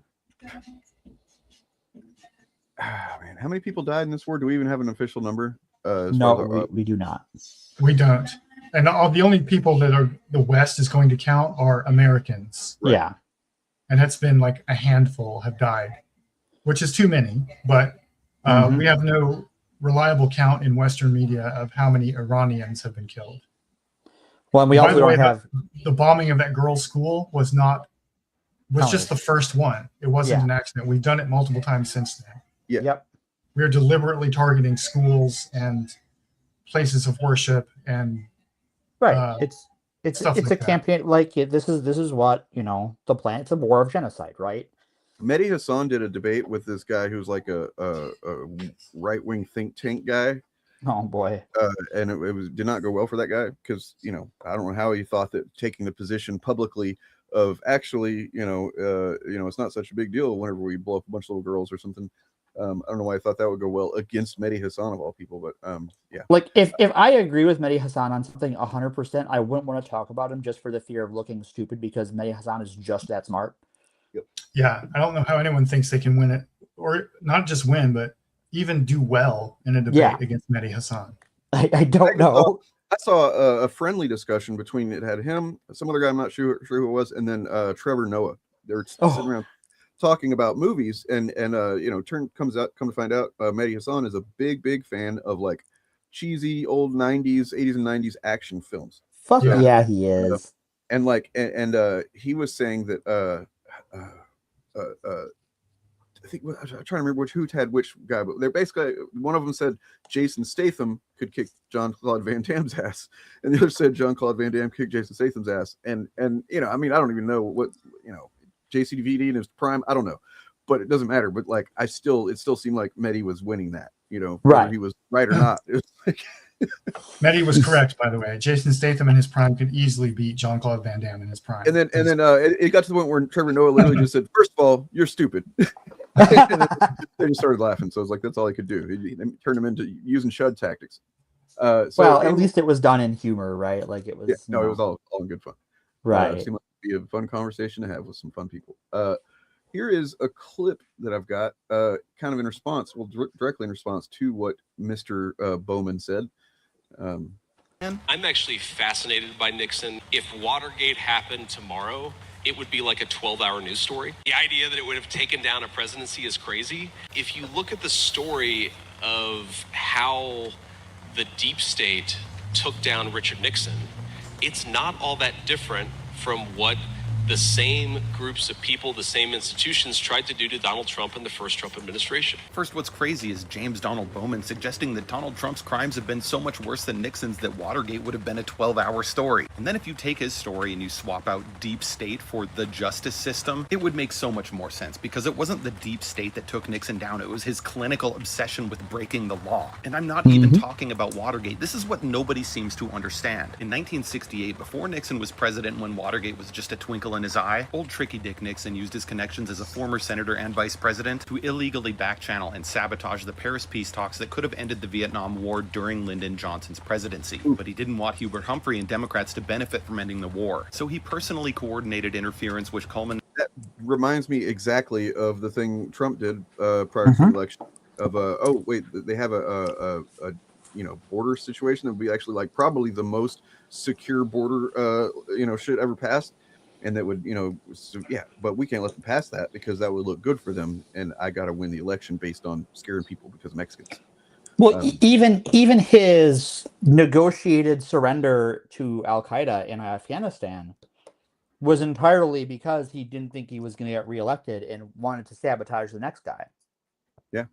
Man, how many people died in this war? Do we even have an official number? No, we do not. We don't. And the only people that are the West is going to count are Americans. Right? Yeah. And that's been like a handful have died, which is too many. But we have no reliable count in Western media of how many Iranians have been killed. Well, and we also don't have the bombing of that girls' school was just the first one. It wasn't an accident. We've done it multiple times since then. Yeah. Yep. We're deliberately targeting schools and places of worship and it's a campaign like this is what the plan. It's a war of genocide, right? Mehdi Hassan did a debate with this guy who's like a right-wing think tank guy. Oh boy! And it did not go well for that guy because I don't know how he thought that taking the position publicly of actually it's not such a big deal whenever we blow up a bunch of little girls or something. I don't know why I thought that would go well against Mehdi Hassan of all people, but yeah. Like if I agree with Mehdi Hassan on something 100%, I wouldn't want to talk about him just for the fear of looking stupid because Mehdi Hassan is just that smart. Yep. Yeah, I don't know how anyone thinks they can win it, or not just win, but even do well in a debate against Mehdi Hassan. I don't know. I saw a friendly discussion between it had him, some other guy I'm not sure who it was, and then Trevor Noah. They're sitting around talking about movies, and come to find out, Mehdi Hassan is a big fan of like cheesy old 80s and 90s action films. Fuck yeah, he is. And he was saying that I think I'm trying to remember who had which guy, but they're basically, one of them said Jason Statham could kick Jean-Claude Van Damme's ass, and the other said Jean-Claude Van Damme kicked Jason Statham's ass. And I mean, I don't even know what JCVD in his prime, I don't know, but it doesn't matter. But like, it still seemed like Mehdi was winning that, whether he was right or not. It was like Mehdi was correct, by the way. Jason Statham in his prime could easily beat Jean-Claude Van Damme in his prime. And then it got to the point where Trevor Noah literally just said, "First of all, you're stupid." And they just started laughing. So I was like, that's all he could do. He turned him into using shud tactics. At least it was done in humor, right? Like it was. Yeah, it was all in good fun. Right. Seemed like it'd be a fun conversation to have with some fun people. Here is a clip that I've got, kind of in response, directly in response to what Mr. Bowman said. I'm actually fascinated by Nixon. If Watergate happened tomorrow, it would be like a 12-hour news story. The idea that it would have taken down a presidency is crazy. If you look at the story of how the deep state took down Richard Nixon, it's not all that different from what the same groups of people, the same institutions tried to do to Donald Trump in the first Trump administration. First, what's crazy is James Donald Bowman suggesting that Donald Trump's crimes have been so much worse than Nixon's that Watergate would have been a 12-hour story. And then if you take his story and you swap out deep state for the justice system, it would make so much more sense, because it wasn't the deep state that took Nixon down. It was his clinical obsession with breaking the law. And I'm not even talking about Watergate. This is what nobody seems to understand. In 1968, before Nixon was president, when Watergate was just a twinkle in his eye, old Tricky Dick Nixon used his connections as a former senator and vice president to illegally backchannel and sabotage the Paris peace talks that could have ended the Vietnam War during Lyndon Johnson's presidency. But he didn't want Hubert Humphrey and Democrats to benefit from ending the war. So he personally coordinated interference, which culminated. That reminds me exactly of the thing Trump did prior to the election. Oh wait, they have a border situation that would be actually like probably the most secure border shit ever passed. And that would, but we can't let them pass that because that would look good for them. And I got to win the election based on scaring people because of Mexicans. Well, even his negotiated surrender to Al Qaeda in Afghanistan was entirely because he didn't think he was going to get reelected and wanted to sabotage the next guy. Yeah.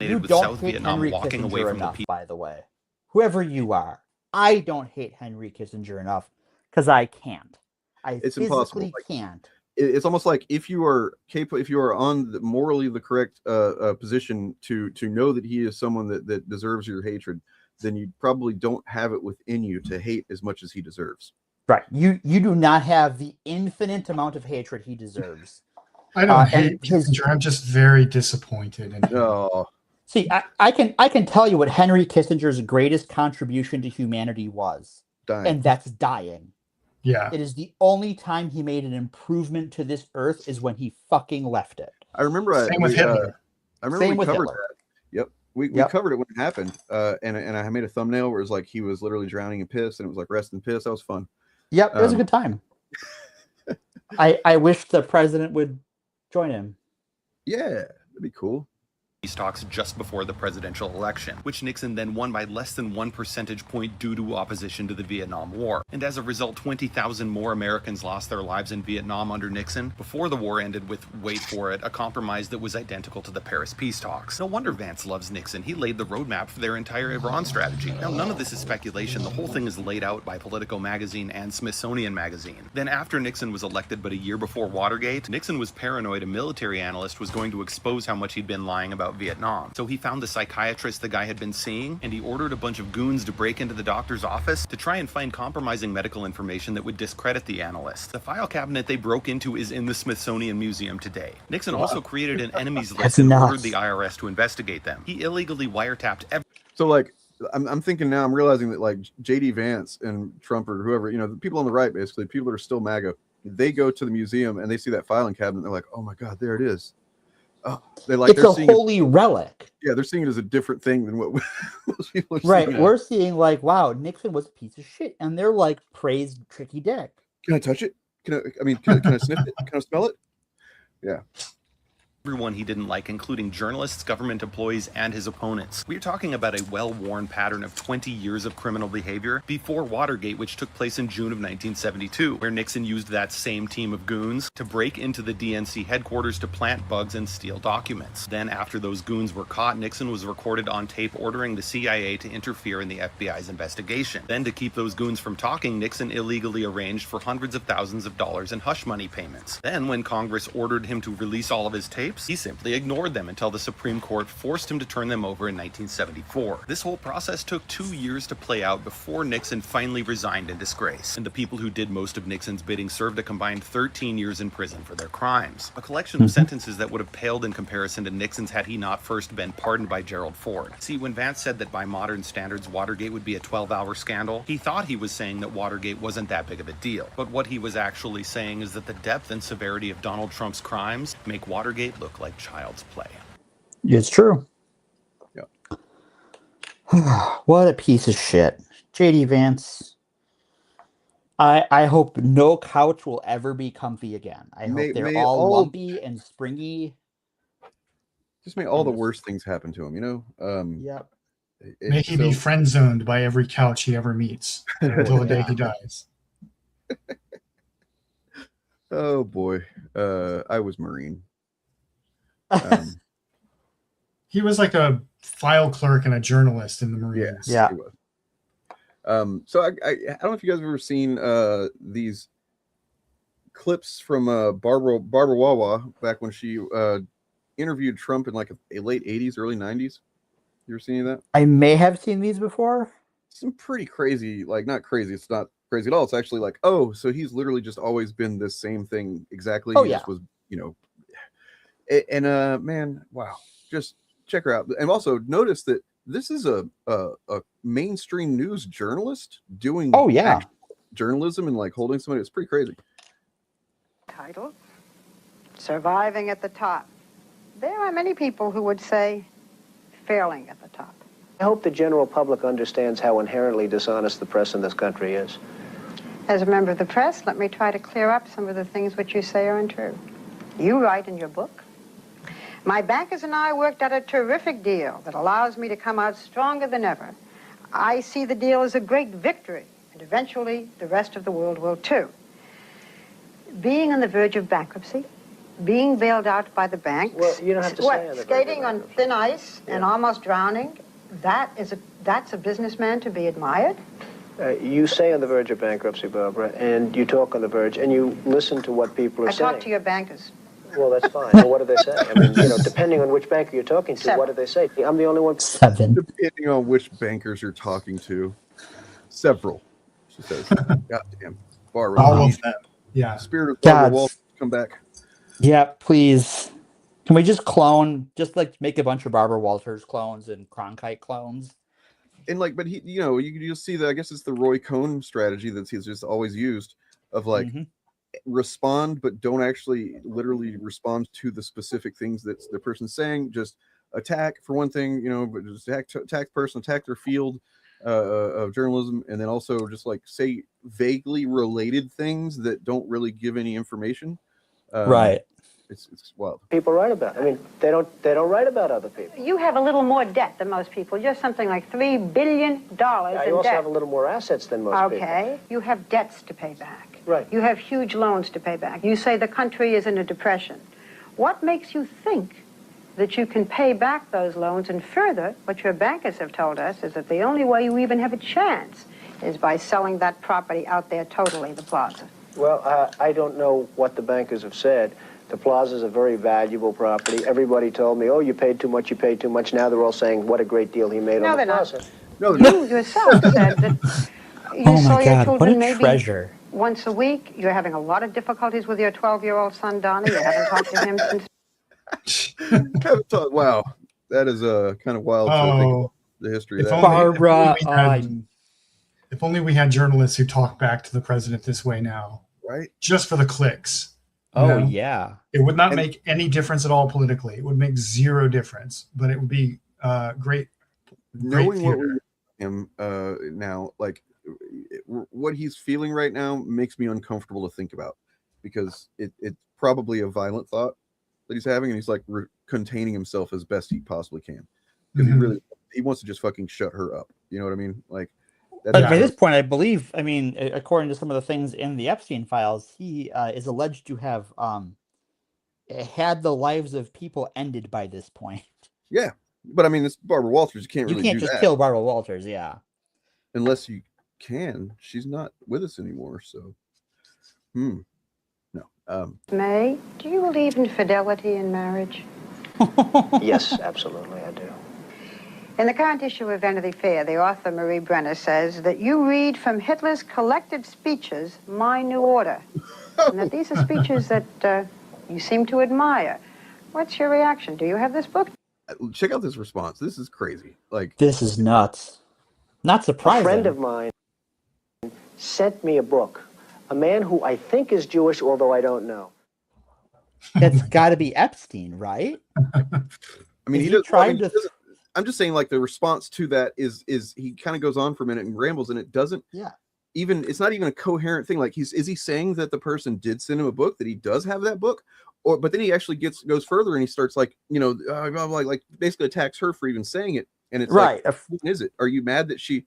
You with don't South hate Vietnam Henry walking away Kissinger from enough, the people. by the way. Whoever you are, I don't hate Henry Kissinger enough because I can't. It's impossible. Can't. It's almost like if you are capable, if you are on morally the correct position to know that he is someone that deserves your hatred, then you probably don't have it within you to hate as much as he deserves. Right. You do not have the infinite amount of hatred he deserves. I don't hate Kissinger. I'm just very disappointed in him. Oh. See, I can tell you what Henry Kissinger's greatest contribution to humanity was. Dying. And that's dying. Yeah. It is the only time he made an improvement to this earth is when he fucking left it. I remember Same with Hitler. I remember we covered Hitler. that. Yep. We covered it when it happened. And I made a thumbnail where it was like he was literally drowning in piss and it was like rest in piss. That was fun. Yep, it was a good time. I wish the president would join him. Yeah, that'd be cool. Peace talks just before the presidential election, which Nixon then won by less than 1 percentage point due to opposition to the Vietnam War. And as a result, 20,000 more Americans lost their lives in Vietnam under Nixon before the war ended with, wait for it, a compromise that was identical to the Paris peace talks. No wonder Vance loves Nixon. He laid the roadmap for their entire Iran strategy. Now, none of this is speculation. The whole thing is laid out by Politico magazine and Smithsonian magazine. Then after Nixon was elected but a year before Watergate, Nixon was paranoid a military analyst was going to expose how much he'd been lying about Vietnam. So he found the psychiatrist the guy had been seeing, and he ordered a bunch of goons to break into the doctor's office to try and find compromising medical information that would discredit the analyst. The file cabinet they broke into is in the Smithsonian Museum today. Nixon also created an enemies list and ordered the IRS to investigate them. He illegally wiretapped So like I'm thinking now, I'm realizing that like JD Vance and Trump or whoever, the people on the right, basically people that are still MAGA, they go to the museum and they see that filing cabinet and they're like, oh my God, there it is. Oh, it's a holy relic. Yeah, they're seeing it as a different thing than what most people are right. seeing. We're seeing like, wow, Nixon was a piece of shit, and they're like, praise Tricky Dick. Can I touch it? Can I sniff it? Can I smell it? Yeah. everyone he didn't like, including journalists, government employees, and his opponents. We're talking about a well-worn pattern of 20 years of criminal behavior before Watergate, which took place in June of 1972, where Nixon used that same team of goons to break into the DNC headquarters to plant bugs and steal documents. Then, after those goons were caught, Nixon was recorded on tape ordering the CIA to interfere in the FBI's investigation. Then, to keep those goons from talking, Nixon illegally arranged for hundreds of thousands of dollars in hush money payments. Then, when Congress ordered him to release all of his tapes, tapes. He simply ignored them until the Supreme Court forced him to turn them over in 1974. This whole process took 2 years to play out before Nixon finally resigned in disgrace, and the people who did most of Nixon's bidding served a combined 13 years in prison for their crimes. A collection of sentences that would have paled in comparison to Nixon's had he not first been pardoned by Gerald Ford. See, when Vance said that by modern standards Watergate would be a 12-hour scandal, he thought he was saying that Watergate wasn't that big of a deal. But what he was actually saying is that the depth and severity of Donald Trump's crimes make Watergate look like child's play. It's true. Yeah. What a piece of shit. JD Vance. I hope no couch will ever be comfy again. I hope they're all lumpy and springy. Just may all the worst things happen to him, you know? Yep. May he be friend zoned by every couch he ever meets until the day he dies. Oh boy. I was Marine. He was like a file clerk and a journalist in the Marines. Yeah. He was. So I don't know if you guys have ever seen these clips from Barbara Wawa back when she interviewed Trump in like a late 80s, early 90s. You ever seen any of that? I may have seen these before. Some pretty crazy, like not crazy. It's not crazy at all. It's actually like, oh, so he's literally just always been this same thing exactly. Oh, he yeah. just was, you know. And man, wow. Just check her out. And also notice that this is a mainstream news journalist doing actual journalism and like holding somebody. It's pretty crazy. Title, Surviving at the Top. There are many people who would say failing at the top. I hope the general public understands how inherently dishonest the press in this country is. As a member of the press, let me try to clear up some of the things which you say are untrue. You write in your book, my bankers and I worked out a terrific deal that allows me to come out stronger than ever. I see the deal as a great victory, and eventually the rest of the world will too. Being on the verge of bankruptcy, being bailed out by the banks, Well, you don't have to say on the skating on thin ice and almost drowning, that's a businessman to be admired? You say on the verge of bankruptcy, Barbara, and you talk on the verge, and you listen to what people are saying. I talk to your bankers. Well, that's fine. Well, what do they say? I mean, you know, depending on which banker you're talking to, what do they say? I'm the only one. 7. Depending on which bankers you're talking to. Several, she says. Goddamn. Barbara. All of them. Yeah. Spirit of Barbara Walters, come back. Yeah, please. Can we just make a bunch of Barbara Walters clones and Cronkite clones? And like, but he, you know, you just see that. I guess it's the Roy Cohn strategy that he's just always used of like respond, but don't actually literally respond to the specific things that the person's saying. Just attack for one thing, you know, but just attack the person, attack their field of journalism, and then also just like say vaguely related things that don't really give any information. Right. It's wild. People write about it. I mean, they don't write about other people. You have a little more debt than most people. You're something like $3 billion in debt. You also have a little more assets than most people. Okay. You have debts to pay back. Right. You have huge loans to pay back. You say the country is in a depression. What makes you think that you can pay back those loans? And further, what your bankers have told us is that the only way you even have a chance is by selling that property out there totally, the plaza. Well, I don't know what the bankers have said. The plaza is a very valuable property. Everybody told me, oh, you paid too much, you paid too much. Now they're all saying what a great deal he made on the plaza. No, you yourself said that you saw your children maybe treasure. Once a week. You're having a lot of difficulties with your 12-year-old son, Donnie. You haven't talked to him since... Wow. That is kind of wild to think about the history of that. Barbara, if only we had journalists who talk back to the president this way now. Right. Just for the clicks. Oh, yeah. It would not make any difference at all politically. It would make zero difference, but it would be great. Knowing what we him now, like what he's feeling right now makes me uncomfortable to think about, because it's probably a violent thought that he's having, and he's like containing himself as best he possibly can, because he wants to just fucking shut her up. You know what I mean? Like, but by this point, I believe, I mean, according to some of the things in the Epstein files, he is alleged to have had the lives of people ended by this point. Yeah, but I mean, it's Barbara Walters. You can't really just kill Barbara Walters, yeah. Unless you can. She's not with us anymore, so. No. May, do you believe in fidelity in marriage? Yes, absolutely, I do. In the current issue of Vanity Fair, the author Marie Brenner says that you read from Hitler's collected speeches, My New Order, and that these are speeches that you seem to admire. What's your reaction? Do you have this book? Check out this response. This is crazy. Like, this is nuts. Not surprising. A friend of mine sent me a book. A man who I think is Jewish, although I don't know. It's got to be Epstein, right? I mean, he doesn't. I'm just saying, like, the response to that is he kind of goes on for a minute and rambles, and it doesn't. Yeah. It's not even a coherent thing. Like, is he saying that the person did send him a book, that he does have that book, but then he actually goes further and he starts like, like basically attacks her for even saying it, and it's right. Like, is it? Are you mad that she,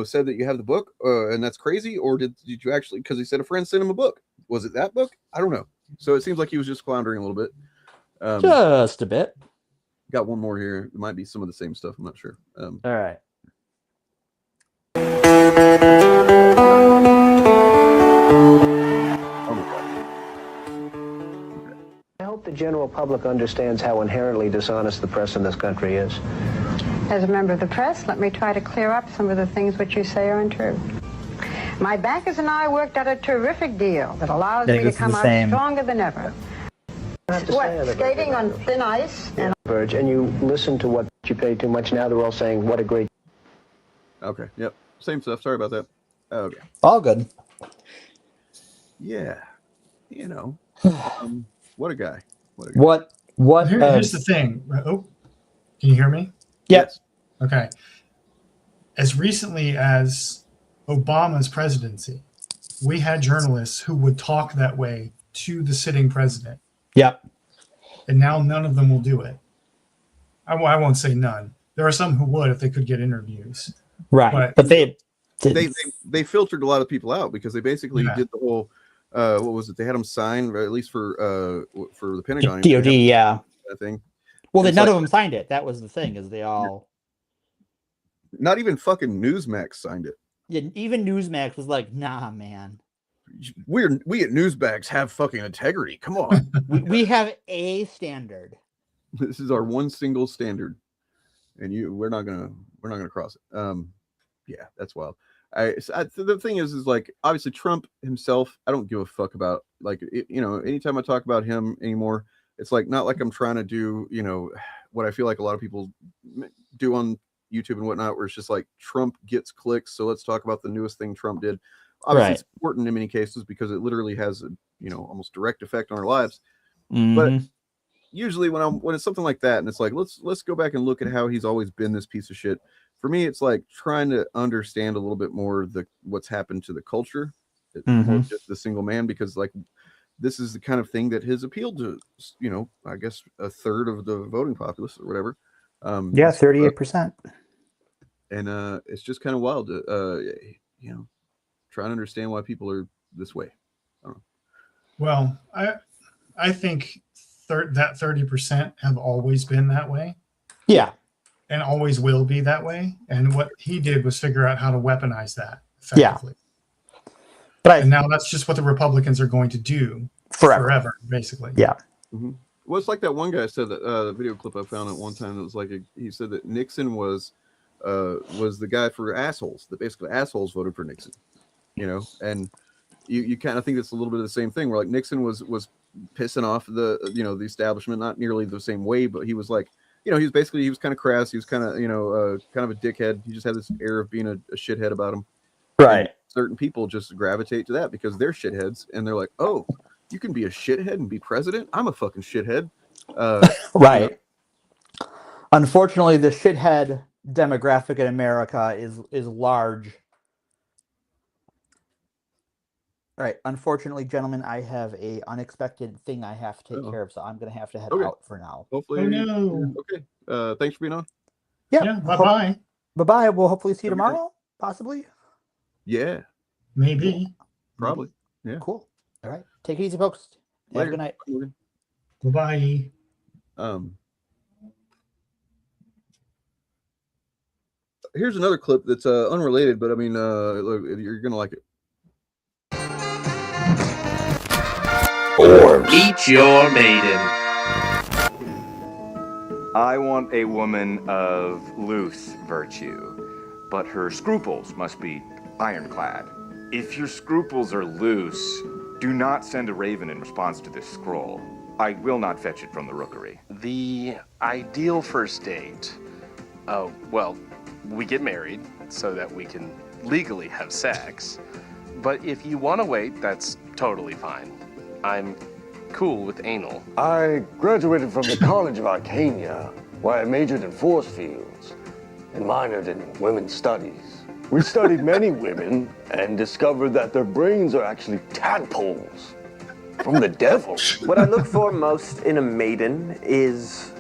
said that you have the book, and that's crazy, or did you actually? Because he said a friend sent him a book. Was it that book? I don't know. So it seems like he was just floundering a little bit. Just a bit. Got one more here. It might be some of the same stuff. I'm not sure. All right. I hope the general public understands how inherently dishonest the press in this country is. As a member of the press, let me try to clear up some of the things which you say are untrue. My bankers and I worked out a terrific deal that allows me to come out stronger than ever. What, skating on thin ice? Yeah. And you listen to what you pay too much. Now they're all saying, what a great... Okay, yep. Same stuff. Sorry about that. Okay. All good. Yeah. What a guy. What? Here's the thing. Oh, can you hear me? Yes. Okay. As recently as Obama's presidency, we had journalists who would talk that way to the sitting president. Yep. And now none of them will do it. I won't say none. There are some who would if they could get interviews. Right. But they filtered a lot of people out because they basically did the whole what was it? They had them sign, at least for the Pentagon. DOD, yeah. That thing. Well, none of them signed it. That was the thing, is they all. Not even fucking Newsmax signed it. Yeah, even Newsmax was like, nah, man. We at Newsmax have fucking integrity. Come on. we have a standard. This is our one single standard, and we're not gonna cross it. Yeah, that's wild. The thing is like, obviously Trump himself, I don't give a fuck about, like, anytime I talk about him anymore, it's like, not like I'm trying to do, what I feel like a lot of people do on YouTube and whatnot, where it's just like Trump gets clicks, so let's talk about the newest thing Trump did. Obviously, It's important in many cases because it literally has a almost direct effect on our lives. Mm-hmm. But usually when it's something like that, and it's like, let's go back and look at how he's always been this piece of shit. For me, it's like trying to understand a little bit more what's happened to the culture, more just the single man, because like this is the kind of thing that has appealed to, I guess a third of the voting populace or whatever. 38%. And it's just kind of wild to try and understand why people are this way. I don't know. Well, I think that 30% have always been that way. Yeah. And always will be that way. And what he did was figure out how to weaponize that effectively. Yeah. And now that's just what the Republicans are going to do forever basically. Yeah. Mm-hmm. Well, it's like that one guy said that the video clip I found at one time that was like he said that Nixon was the guy for assholes, that basically assholes voted for Nixon, and you kind of think it's a little bit of the same thing where like Nixon was pissing off the establishment, not nearly the same way, but he was like, he was kind of crass, he was kind of kind of a dickhead, he just had this air of being a shithead about him, right? And certain people just gravitate to that because they're shitheads, and they're like, oh, you can be a shithead and be president? I'm a fucking shithead. Right. Unfortunately, the shithead demographic in America is large. All right. Unfortunately, gentlemen, I have a unexpected thing I have to take care of, so I'm going to have to head out for now. Hopefully. Oh, no. Okay. Thanks for being on. Yeah. Bye-bye. Bye-bye. We'll hopefully see you tomorrow, possibly. Yeah. Maybe. Probably. Yeah. Cool. All right. Take it easy, folks. Have a good night. Bye-bye. Here's another clip that's unrelated, but I mean, look, you're gonna like it. first. Meet your maiden. I want a woman of loose virtue, but her scruples must be ironclad. If your scruples are loose, do not send a raven in response to this scroll. I will not fetch it from the rookery. The ideal first date. Oh, well, we get married so that we can legally have sex. But if you want to wait, that's totally fine. I'm cool with anal. I graduated from the College of Arcania, where I majored in force fields and minored in women's studies. We studied many women and discovered that their brains are actually tadpoles from the devil. What I look for most in a maiden is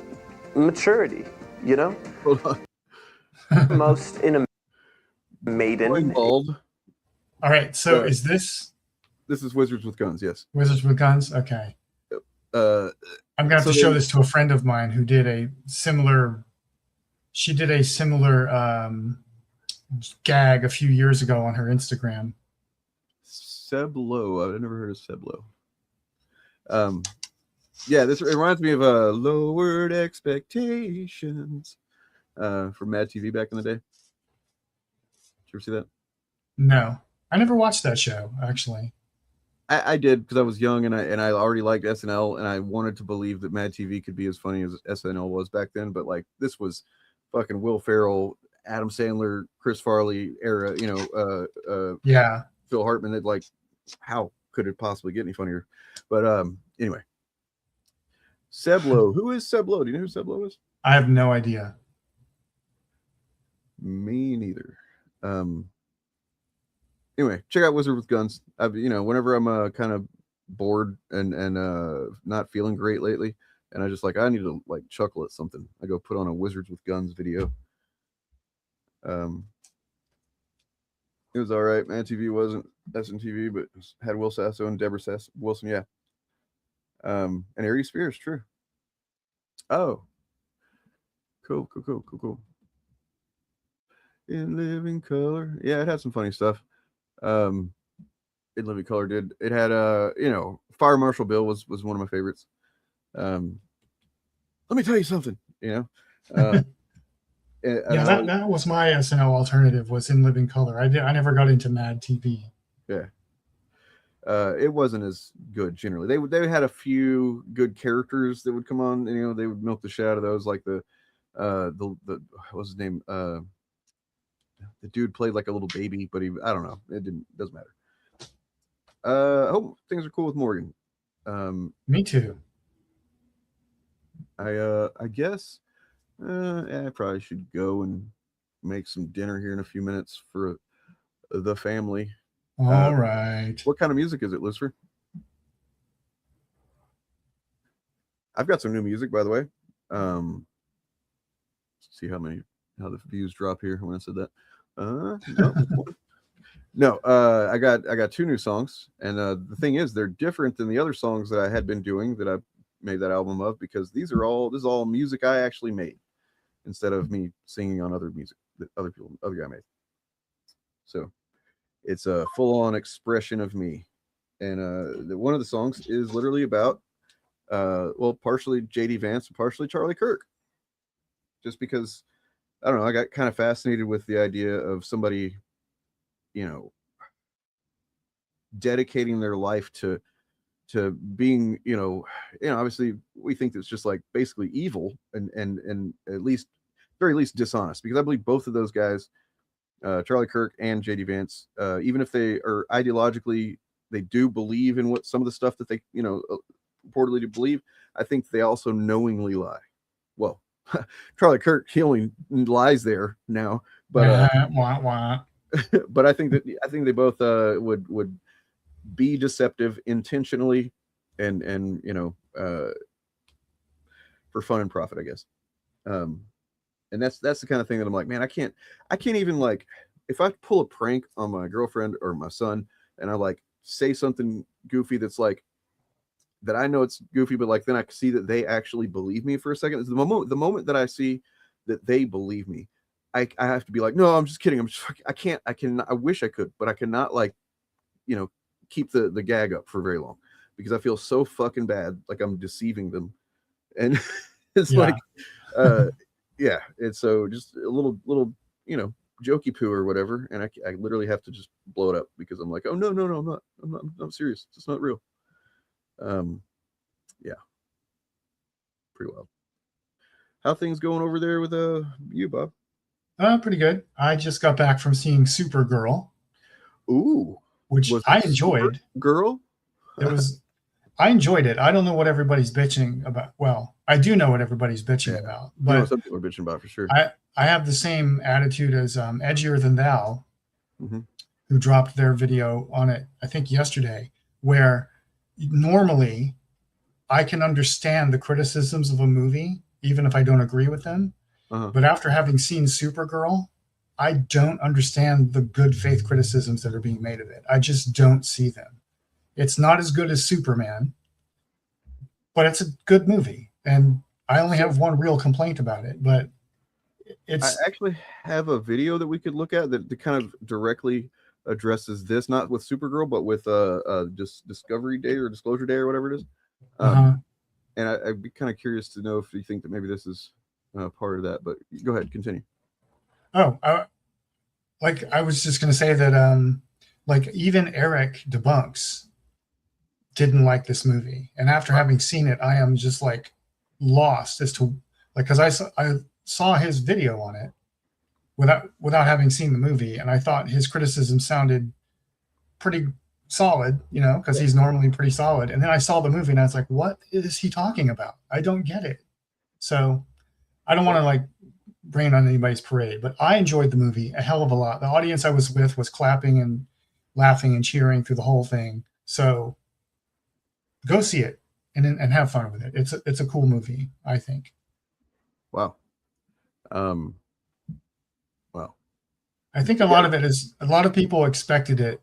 maturity, you know? Hold on. Most in a maiden. Bald. All right, so is this is Wizards with Guns? Yes. Wizards with Guns? Okay. I'm gonna have to show this to a friend of mine who did a similar. She did a similar gag a few years ago on her Instagram. Seb Lowe. I've never heard of Seb Lowe. Yeah, it reminds me of Lowered Expectations from Mad TV back in the day. Did you ever see that? No, I never watched that show actually. I did because I was young and I already liked SNL and I wanted to believe that Mad TV could be as funny as SNL was back then. But like this was fucking Will Ferrell, Adam Sandler, Chris Farley era. You know, yeah, Phil Hartman. That like, how could it possibly get any funnier? But anyway, Seb Lowe. Who is Seb Lowe? Do you know who Seb Lowe is? I have no idea. Me neither. Anyway, check out Wizard with Guns. Whenever I'm kind of bored and not feeling great lately, and I just like I need to like chuckle at something, I go put on a Wizards with Guns video. It was all right. Man, TV wasn't SNTV, but it had Will Sasso and Deborah Wilson. Yeah. And Ari Spears, true. Oh, cool. In Living Color, yeah, it had some funny stuff. In Living Color did. It had Fire Marshal Bill was one of my favorites. Let me tell you something, yeah, that was my SNL alternative, was In Living Color. I never got into Mad TV. Yeah. It wasn't as good generally. They had a few good characters that would come on, they would milk the shit out of those, like the what was his name? The dude played like a little baby, but I don't know. Doesn't matter. I hope things are cool with Morgan. Me too. I guess I probably should go and make some dinner here in a few minutes for the family. All right. What kind of music is it, Lucifer? I've got some new music, by the way. Let's see how the views drop here when I said that. No, I got two new songs, and the thing is, they're different than the other songs that I had been doing that I made that album of, because this is all music I actually made instead of me singing on other music that other guy made. So it's a full-on expression of me, and one of the songs is literally about partially JD Vance and partially Charlie Kirk, just because I don't know, I got kind of fascinated with the idea of somebody, dedicating their life to being, obviously we think it's just like basically evil and at least very least dishonest, because I believe both of those guys, Charlie Kirk and JD Vance, even if they are ideologically, they do believe in what some of the stuff that they, purportedly to believe, I think they also knowingly lie. Well, Charlie Kirk, he only lies there now, but but I think they both would be deceptive intentionally and for fun and profit, I guess. And that's the kind of thing that I'm like, man, I can't even, like, if I pull a prank on my girlfriend or my son and I like say something goofy that's like that I know it's goofy, but like then I see that they actually believe me for a second. It's the moment that I see that they believe me, I have to be like, no, I'm just kidding. I wish I could, but I cannot, like, keep the gag up for very long. because I feel so fucking bad, like I'm deceiving them, and it's Yeah. like, yeah, it's so just a little jokey poo or whatever, and I literally have to just blow it up because I'm like, oh no, I'm serious, it's not real. Yeah, pretty well. How things going over there with you, Bob? Pretty good. I just got back from seeing Supergirl. Ooh, which I enjoyed. Girl, I enjoyed it. I don't know what everybody's bitching about. Well, I do know what everybody's bitching about, but some people are bitching about for sure. I have the same attitude as Edgier Than Thou, who dropped their video on it, I think yesterday, where normally I can understand the criticisms of a movie, even if I don't agree with them. But after having seen Supergirl, I don't understand the good faith criticisms that are being made of it. I just don't see them. It's not as good as Superman, but it's a good movie. And I only have one real complaint about it, but I actually have a video that we could look at that kind of directly addresses this, not with Supergirl, but with just Discovery Day or Disclosure Day or whatever it is. And I'd be kind of curious to know if you think that maybe this is part of that. But go ahead, continue. Oh, like I was just going to say that, like even Eric Debunks didn't like this movie, and after having seen it, I am just like lost as to like because I saw his video on it without having seen the movie, and I thought his criticism sounded pretty solid, because he's normally pretty solid. And then I saw the movie, and I was like, "What is he talking about? I don't get it." So I don't want to like bring on anybody's parade, but I enjoyed the movie a hell of a lot. The audience I was with was clapping and laughing and cheering through the whole thing. So go see it and have fun with it. It's a cool movie, I think. Wow. I think a lot of people expected it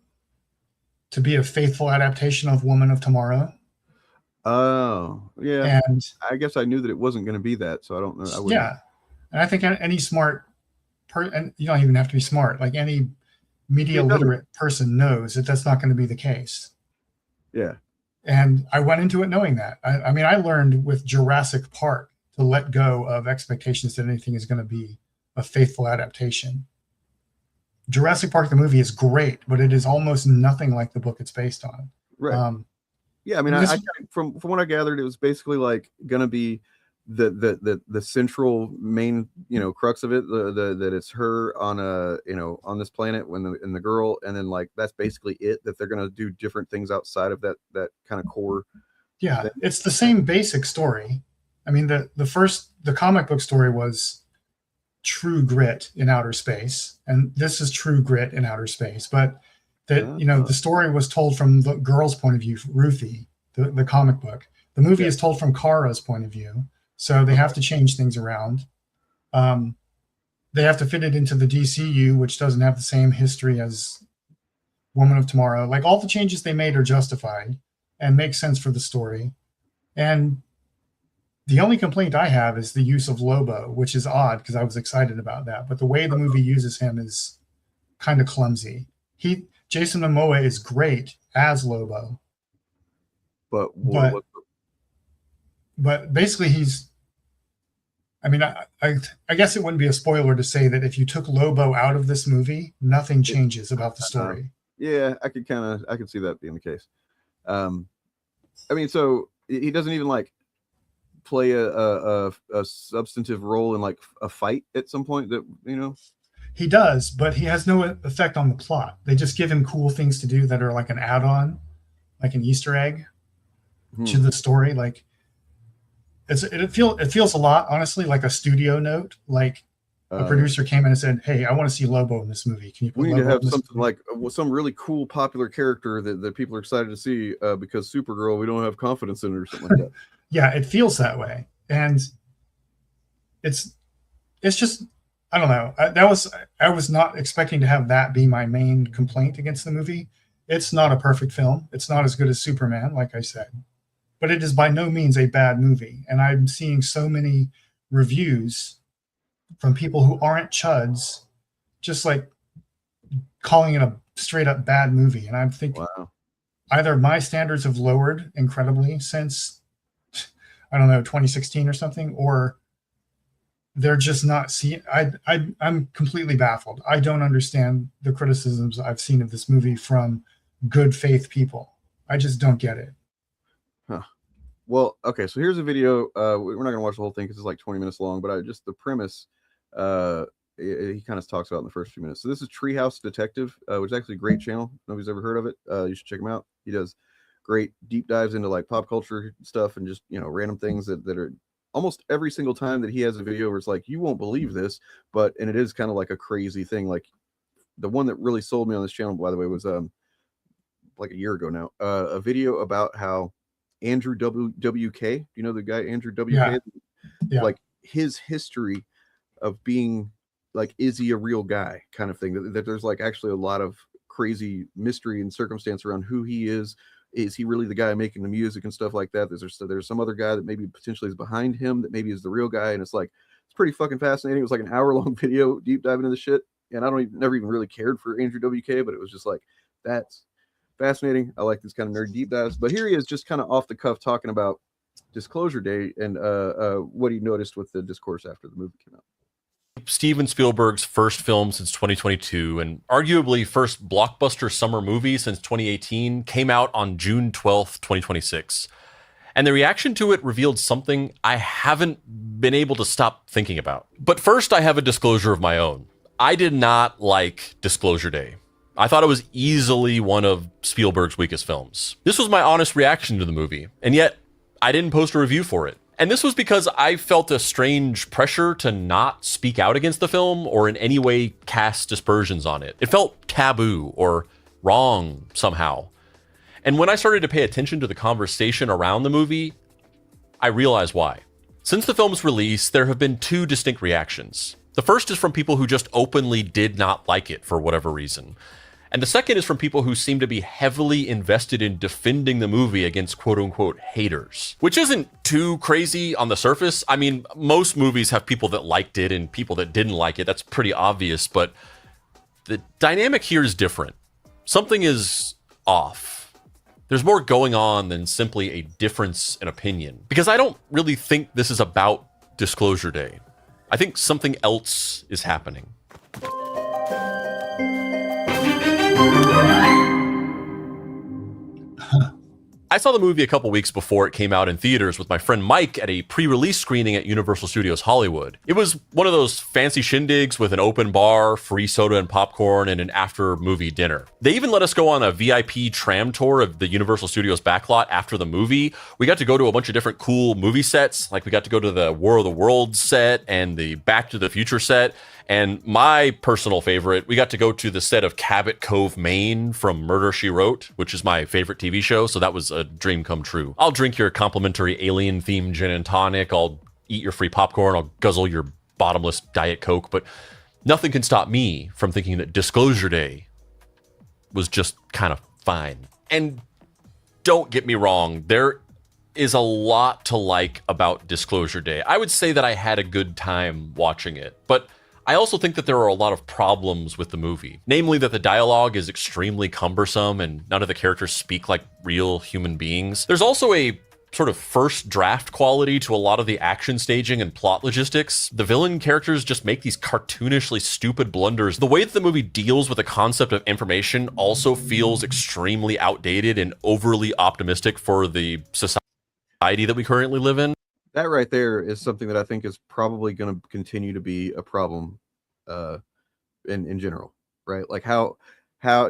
to be a faithful adaptation of Woman of Tomorrow. Oh, yeah. And I guess I knew that it wasn't going to be that, so I don't know. Yeah. And I think any smart and you don't even have to be smart, like any media literate person knows that that's not going to be the case. Yeah. And I went into it knowing that. I mean, I learned with Jurassic Park to let go of expectations that anything is going to be a faithful adaptation. Jurassic Park, the movie, is great, but it is almost nothing like the book it's based on. Right. Yeah, I mean, I from what I gathered, it was basically like going to be the central main crux of it, that it's her on on this planet and the girl, and then like that's basically it, that they're going to do different things outside of that kind of core. Yeah, thing. It's the same basic story. I mean, the comic book story was True Grit in outer space, and this is True Grit in outer space, but the story was told from the girl's point of view, Ruthie, the comic book. The movie is told from Kara's point of view. So they have to change things around. They have to fit it into the DCU, which doesn't have the same history as Woman of Tomorrow. Like all the changes they made are justified and make sense for the story. And the only complaint I have is the use of Lobo, which is odd because I was excited about that. But the way the movie uses him is kind of clumsy. Jason Momoa is great as Lobo. But basically I guess it wouldn't be a spoiler to say that if you took Lobo out of this movie, nothing changes about the story. Yeah, I could see that being the case. I mean, so he doesn't even like play a substantive role in like a fight at some point that, He does, but he has no effect on the plot. They just give him cool things to do that are like an add-on, like an Easter egg to the story. Like it feels a lot, honestly, like a studio note. Like a producer came in and said, "Hey, I want to see Lobo in this movie. Can you put we need Lobo to have in this something movie?" like some really cool popular character that people are excited to see because Supergirl, we don't have confidence in it or something like that." Yeah, it feels that way, and it's just, I don't know. I was not expecting to have that be my main complaint against the movie. It's not a perfect film. It's not as good as Superman, like I said, but it is by no means a bad movie. And I'm seeing so many reviews from people who aren't chuds, just like calling it a straight up bad movie. And I'm thinking, wow. either my standards have lowered incredibly since, I don't know, 2016 or something, or they're just not seeing. I'm completely baffled. I don't understand the criticisms I've seen of this movie from good faith people. I just don't get it. Huh. Well, okay, so here's a video. We're not gonna watch the whole thing because it's like 20 minutes long, but just the premise. He kind of talks about in the first few minutes. So this is Treehouse Detective, which is actually a great channel. Nobody's ever heard of it. You should check him out. He does great deep dives into like pop culture stuff and just, you know, random things that are almost every single time that he has a video where it's like, you won't believe this, and it is kind of like a crazy thing. Like the one that really sold me on this channel, by the way, was like a year ago now, a video about how Andrew WK, do you know the guy Andrew WK? Yeah. Like his history of being like, is he a real guy kind of thing, that there's like actually a lot of crazy mystery and circumstance around who he is he really the guy making the music and stuff like that? There's some other guy that maybe potentially is behind him that maybe is the real guy, and it's like, it's pretty fucking fascinating. It was like an hour-long video deep diving into the shit, and I never even really cared for Andrew WK, but it was just like, that's fascinating. I like these kind of nerd deep dives. But here he is, just kind of off the cuff, talking about Disclosure Day and what he noticed with the discourse after the movie came out. Steven Spielberg's first film since 2022 and arguably first blockbuster summer movie since 2018 came out on June 12th, 2026. And the reaction to it revealed something I haven't been able to stop thinking about. But first, I have a disclosure of my own. I did not like Disclosure Day. I thought it was easily one of Spielberg's weakest films. This was my honest reaction to the movie, and yet I didn't post a review for it. And this was because I felt a strange pressure to not speak out against the film or in any way cast dispersions on it. It felt taboo or wrong somehow. And when I started to pay attention to the conversation around the movie, I realized why. Since the film's release, there have been two distinct reactions. The first is from people who just openly did not like it for whatever reason. And the second is from people who seem to be heavily invested in defending the movie against quote-unquote haters, which isn't too crazy on the surface. I mean, most movies have people that liked it and people that didn't like it. That's pretty obvious, but the dynamic here is different. Something is off. There's more going on than simply a difference in opinion, because I don't really think this is about Disclosure Day. I think something else is happening. I saw the movie a couple weeks before it came out in theaters with my friend Mike at a pre-release screening at Universal Studios Hollywood. It was one of those fancy shindigs with an open bar, free soda and popcorn, and an after-movie dinner. They even let us go on a VIP tram tour of the Universal Studios backlot after the movie. We got to go to a bunch of different cool movie sets, like we got to go to the War of the Worlds set and the Back to the Future set. And my personal favorite, we got to go to the set of Cabot Cove, Maine from Murder, She Wrote, which is my favorite TV show. So that was a dream come true. I'll drink your complimentary alien-themed gin and tonic. I'll eat your free popcorn. I'll guzzle your bottomless Diet Coke. But nothing can stop me from thinking that Disclosure Day was just kind of fine. And don't get me wrong, there is a lot to like about Disclosure Day. I would say that I had a good time watching it, but I also think that there are a lot of problems with the movie, namely that the dialogue is extremely cumbersome and none of the characters speak like real human beings. There's also a sort of first draft quality to a lot of the action staging and plot logistics. The villain characters just make these cartoonishly stupid blunders. The way that the movie deals with the concept of information also feels extremely outdated and overly optimistic for the society that we currently live in. That right there is something that I think is probably going to continue to be a problem in general, right? Like how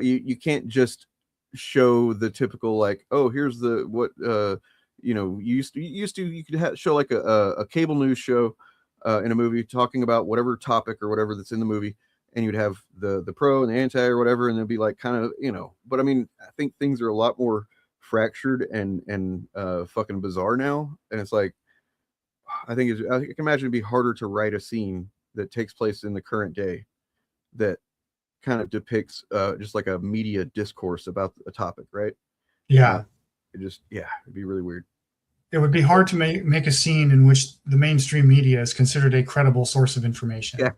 you can't just show the typical, like, oh, here's the what you could show like a cable news show in a movie talking about whatever topic or whatever that's in the movie, and you'd have the pro and the anti or whatever, and it'd be like kind of, but I mean, I think things are a lot more fractured and fucking bizarre now, and it's like, I can imagine it'd be harder to write a scene that takes place in the current day that kind of depicts just like a media discourse about a topic, right? Yeah. It'd be really weird. It would be hard to make a scene in which the mainstream media is considered a credible source of information. Yeah.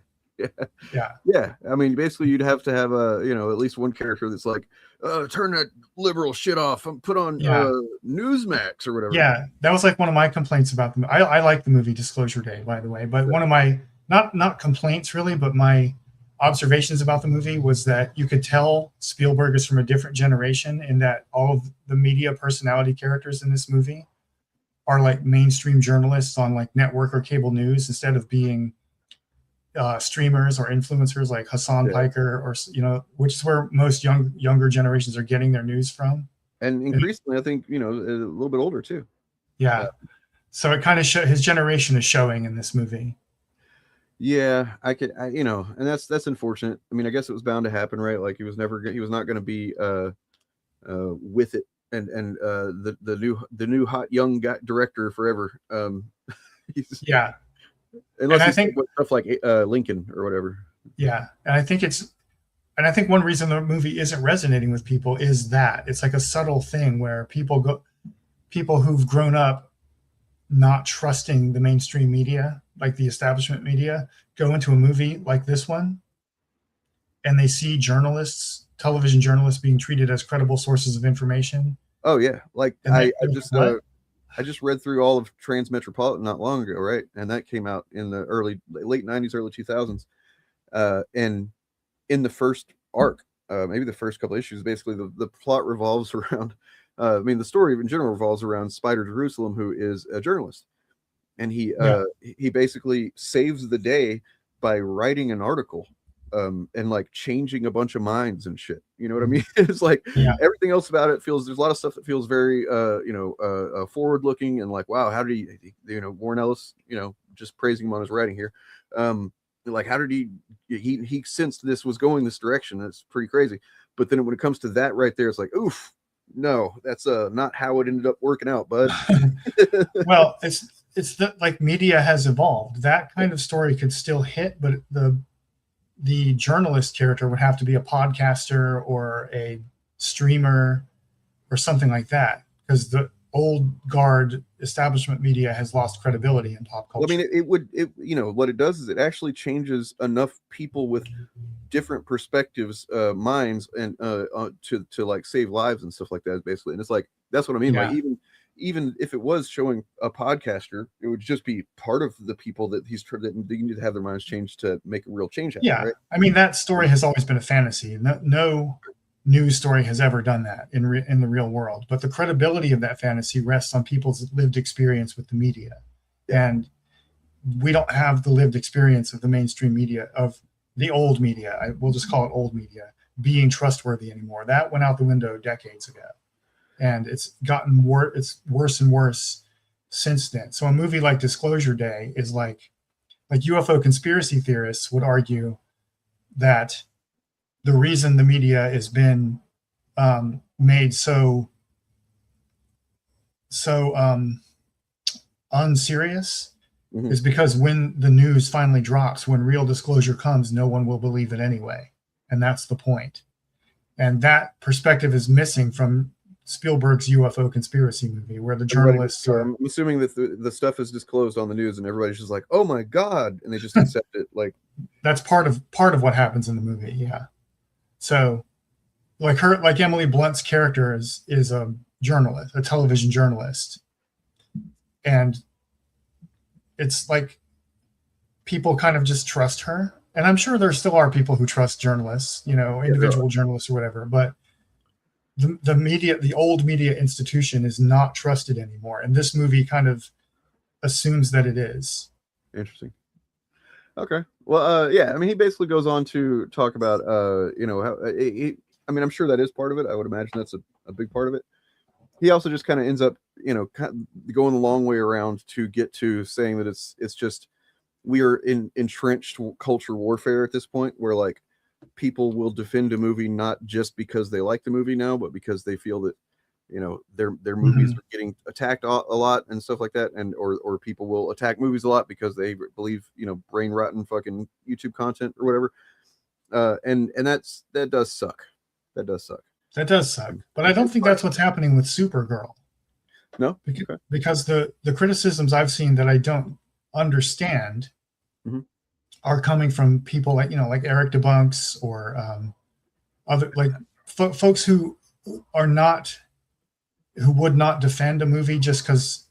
Yeah. I mean, basically, you'd have to have at least one character that's like, turn that liberal shit off. Put on Newsmax or whatever. Yeah, that was like one of my complaints about the movie. I like the movie Disclosure Day, by the way, but one of my not complaints really, but my observations about the movie was that you could tell Spielberg is from a different generation, in that all of the media personality characters in this movie are like mainstream journalists on like network or cable news, instead of being streamers or influencers like Hassan Piker, or which is where most younger generations are getting their news from. And increasingly, I think, a little bit older too. Yeah. So it kind of his generation is showing in this movie. Yeah, and that's unfortunate. I mean, I guess it was bound to happen, right? Like he was not going to be with it, and the new hot young guy, director forever. Yeah. Unless I think stuff like Lincoln or whatever. Yeah, and I think one reason the movie isn't resonating with people is that it's like a subtle thing where people who've grown up not trusting the mainstream media, like the establishment media, go into a movie like this one, and they see television journalists being treated as credible sources of information. Oh yeah, like I just read through all of Transmetropolitan not long ago, right? And that came out in the late 90s, early 2000s. And in the first arc, maybe the first couple issues, basically the plot revolves around, the story in general revolves around Spider Jerusalem, who is a journalist. And he basically saves the day by writing an article and like changing a bunch of minds and shit. You know what I mean? It's like everything else about it there's a lot of stuff that feels very forward looking, and like, wow, how did he Warren Ellis, just praising him on his writing here. Like, how did he sensed this was going this direction? That's pretty crazy. But then when it comes to that right there, it's like, oof, no, that's not how it ended up working out, bud. Well, it's like media has evolved. That kind of story could still hit, but the journalist character would have to be a podcaster or a streamer or something like that, because the old guard establishment media has lost credibility in pop culture. Well, I mean, what it does is it actually changes enough people with different perspectives, minds, and to like save lives and stuff like that, basically. And it's like, that's what I mean. Yeah. Like, even if it was showing a podcaster, it would just be part of the people that that need to have their minds changed to make a real change happen. Yeah, right? I mean, that story has always been a fantasy. No news story has ever done that in the real world. But the credibility of that fantasy rests on people's lived experience with the media, and we don't have the lived experience of the mainstream media, of the old media. We'll just call it old media, being trustworthy anymore. That went out the window decades ago, and it's gotten worse. It's worse and worse since then. So a movie like Disclosure Day is like UFO conspiracy theorists would argue that the reason the media has been made so unserious is because when the news finally drops, when real disclosure comes, no one will believe it anyway. And that's the point. And that perspective is missing from Spielberg's UFO conspiracy movie, where the journalists are... I'm assuming that the stuff is disclosed on the news and everybody's just like, oh my God, and they just accept it. Like, that's part of what happens in the movie. Yeah. So like Emily Blunt's character is a journalist, a television journalist. And it's like people kind of just trust her. And I'm sure there still are people who trust journalists, individual journalists or whatever, but the media, the old media institution, is not trusted anymore. And this movie kind of assumes that it is. Interesting. Okay. Well, yeah, I mean, he basically goes on to talk about, how, I'm sure that is part of it. I would imagine that's a big part of it. He also just kind of ends up, going the long way around to get to saying that it's just, we are in entrenched culture warfare at this point, where like people will defend a movie not just because they like the movie now, but because they feel that, their movies are getting attacked a lot and stuff like that, and or people will attack movies a lot because they believe brain rotten fucking YouTube content or whatever, and that does suck. That does suck. But I don't think that's what's happening with Supergirl. No, because the criticisms I've seen that I don't understand are coming from people like, like Eric DeBunks or other like folks who would not defend a movie just because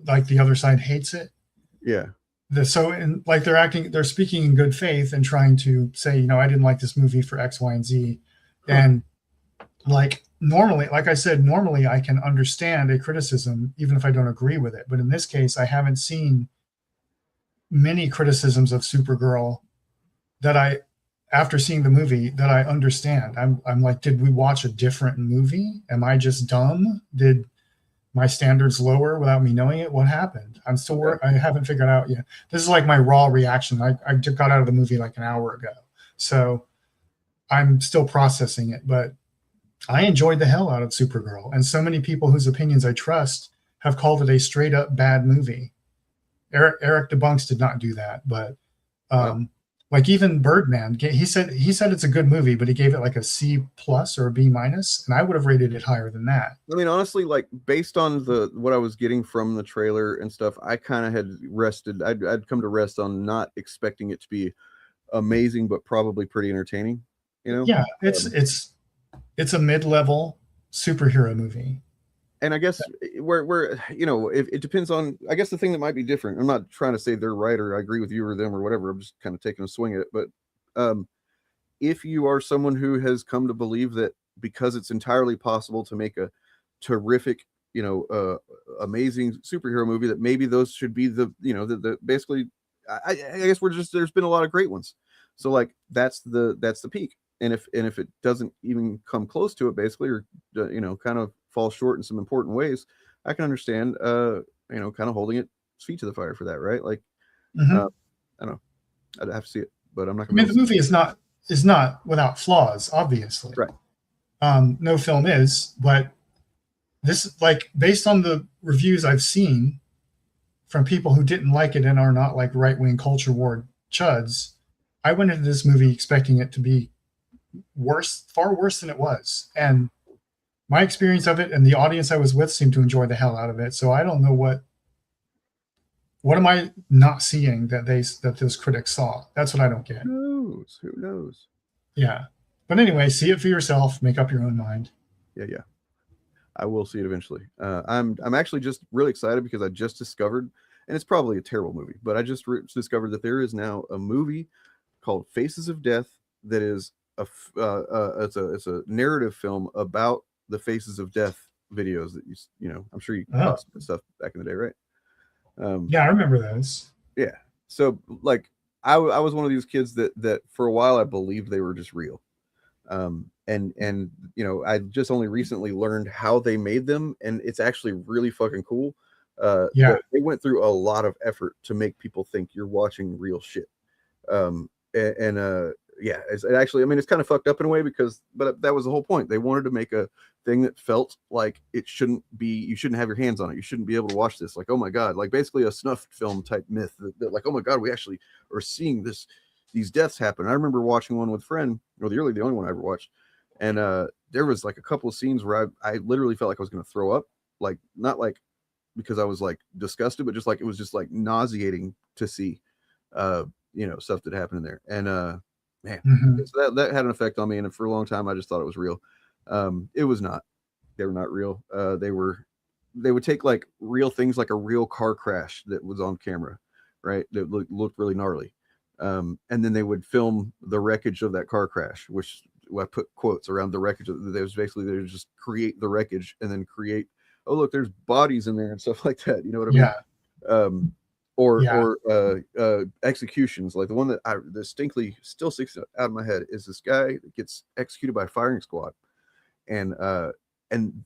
like the other side hates it. Yeah. They're speaking in good faith and trying to say, I didn't like this movie for X, Y, and Z. And like normally, like I said, normally I can understand a criticism even if I don't agree with it. But in this case, I haven't seen many criticisms of Supergirl that after seeing the movie, that I understand. I'm like, did we watch a different movie? Am I just dumb? Did my standards lower without me knowing it? What happened? I'm still I haven't figured out yet. This is like my raw reaction. I just got out of the movie like an hour ago, so I'm still processing it. But I enjoyed the hell out of Supergirl, and so many people whose opinions I trust have called it a straight up bad movie. Eric DeBunks did not do that, but like even Birdman, he said it's a good movie, but he gave it like a C+ or a B-, and I would have rated it higher than that. I mean, honestly, like based on what I was getting from the trailer and stuff, I kind of had rested. I'd come to rest on not expecting it to be amazing, but probably pretty entertaining. Yeah, it's a mid-level superhero movie. And I guess where if it depends on, I guess the thing that might be different. I'm not trying to say they're right or I agree with you or them or whatever. I'm just kind of taking a swing at it. But if you are someone who has come to believe that because it's entirely possible to make a terrific, amazing superhero movie, that maybe those should be the basically, I guess there's been a lot of great ones. So like that's the peak. And if it doesn't even come close to it, basically, or kind of fall short in some important ways, I can understand kind of holding its feet to the fire for that, right? Like I don't know, I'd have to see it, but I'm not gonna. I mean, the movie is not without flaws, obviously. Right. No film is, but this, like, based on the reviews I've seen from people who didn't like it and are not like right-wing culture war chuds, I went into this movie expecting it to be worse, far worse than it was. And my experience of it and the audience I was with seemed to enjoy the hell out of it. So I don't know what am I not seeing that those critics saw. That's what I don't get. Who knows? Yeah. But anyway, see it for yourself, make up your own mind. Yeah. I will see it eventually. I'm actually just really excited because I just discovered, and it's probably a terrible movie, but I just discovered that there is now a movie called Faces of Death that is it's a narrative film about the Faces of Death videos that I'm sure you saw some stuff back in the day, right? Yeah, I remember those. Yeah. So like I was one of these kids that for a while I believed they were just real. And I just only recently learned how they made them, and it's actually really fucking cool. They went through a lot of effort to make people think you're watching real shit. It's actually, I mean, it's kind of fucked up in a way but that was the whole point. They wanted to make a thing that felt like it shouldn't be, you shouldn't have your hands on it. You shouldn't be able to watch this. Like, oh my God, like basically a snuff film type myth that like, oh my God, we actually are seeing these deaths happen. I remember watching one with a friend, or the only one I ever watched. And there was like a couple of scenes where I literally felt like I was going to throw up, like, not like because I was like disgusted, but just like, it was just like nauseating to see, stuff that happened in there. And, man, so that had an effect on me, and for a long time I just thought it was real. It was not. They were not real. They would take like real things, like a real car crash that was on camera, right? That looked really gnarly, and then they would film the wreckage of that car crash, which I put quotes around the wreckage. They would just create the wreckage and then create, oh look, there's bodies in there and stuff like that. You know what I mean? Or executions, like the one that I distinctly still sticks out of my head is this guy that gets executed by a firing squad, and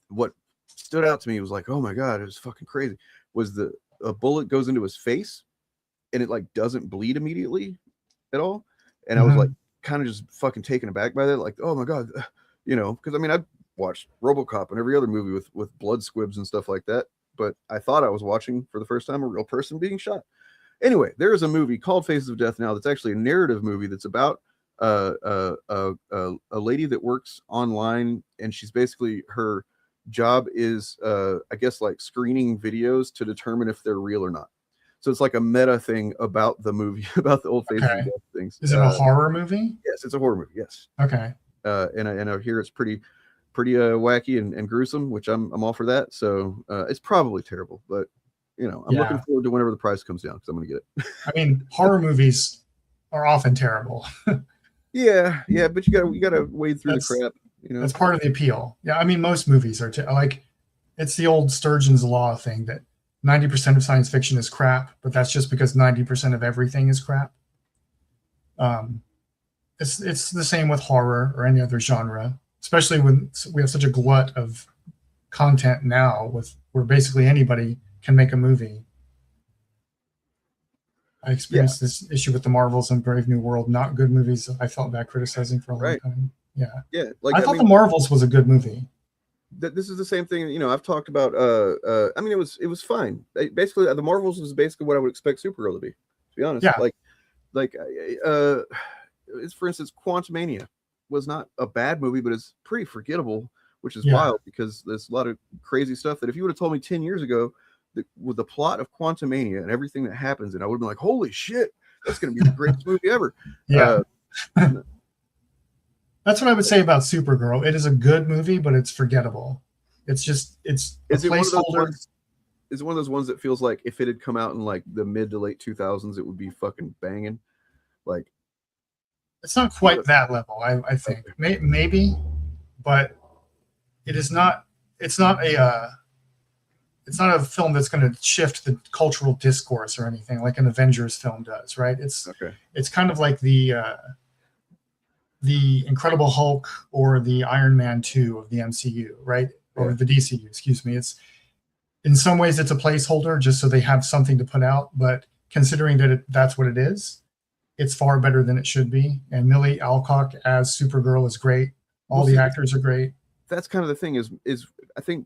what stood out to me was like, oh my God, it was fucking crazy. Was a bullet goes into his face, and it like doesn't bleed immediately at all, and I was like kind of just fucking taken aback by that, like, oh my God, because I mean I've watched RoboCop and every other movie with blood squibs and stuff like that. But I thought I was watching for the first time a real person being shot. Anyway, there is a movie called Faces of Death now that's actually a narrative movie that's about a lady that works online, and she's basically, her job is I guess like screening videos to determine if they're real or not. So it's like a meta thing about the movie, about the old faces Okay. and death things. Is it a horror movie? Yes, it's a horror movie. Yes. Okay. And I hear it's pretty wacky and gruesome, which I'm all for that. So it's probably terrible, but I'm looking Yeah. forward to whenever the price comes down because I'm gonna get it. I mean, horror movies are often terrible. yeah, but you gotta wade through the crap. That's part of the appeal. Yeah, I mean, most movies are like, it's the old Sturgeon's law thing that 90% of science fiction is crap, but that's just because 90% of everything is crap. It's the same with horror or any other genre, especially when we have such a glut of content now, where basically anybody can make a movie. I experienced this issue with the Marvels and Brave New World, not good movies. I felt bad criticizing for a long time. Yeah. Like I thought the Marvels was a good movie. This is the same thing. I've talked about. I mean, it was fine. Basically, the Marvels was basically what I would expect Supergirl to be. To be honest, Yeah. It's, for instance, Quantumania was not a bad movie, but it's pretty forgettable, which is Yeah. wild because there's a lot of crazy stuff that if you would have told me 10 years ago that with the plot of Quantumania and everything that happens, and I would have been like, holy shit, that's going to be the greatest movie ever. Yeah. That's what I would say about Supergirl. It is a good movie, but it's forgettable. It's a placeholder. Is it one of those ones that feels like if it had come out in like the mid to late 2000s, it would be fucking banging? Like, It's not quite that level, I think. Maybe, but it is not. It's not a film that's going to shift the cultural discourse or anything like an Avengers film does, right? It's kind of like the Incredible Hulk or the Iron Man 2 of the MCU, right? Or the DCU, excuse me. It's in some ways it's a placeholder just so they have something to put out, but considering that that's what it is, it's far better than it should be. And Millie Alcock as Supergirl is great. All the actors are great. That's kind of the thing is I think,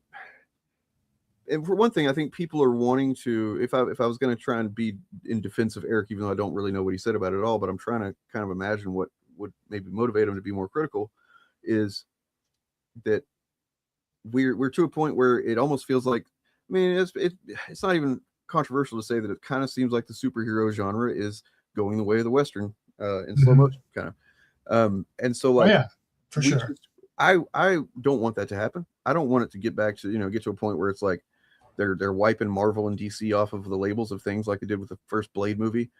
and for one thing, I think people are wanting to, if I was going to try and be in defense of Eric, even though I don't really know what he said about it at all, but I'm trying to kind of imagine what would maybe motivate him to be more critical, is that we're to a point where it almost feels like, I mean, it's not even controversial to say that it kind of seems like the superhero genre is going the way of the Western in slow motion, kind of. And so, like, yeah, for sure. I don't want that to happen. I don't want it to get back to, get to a point where it's like they're wiping Marvel and DC off of the labels of things like they did with the first Blade movie.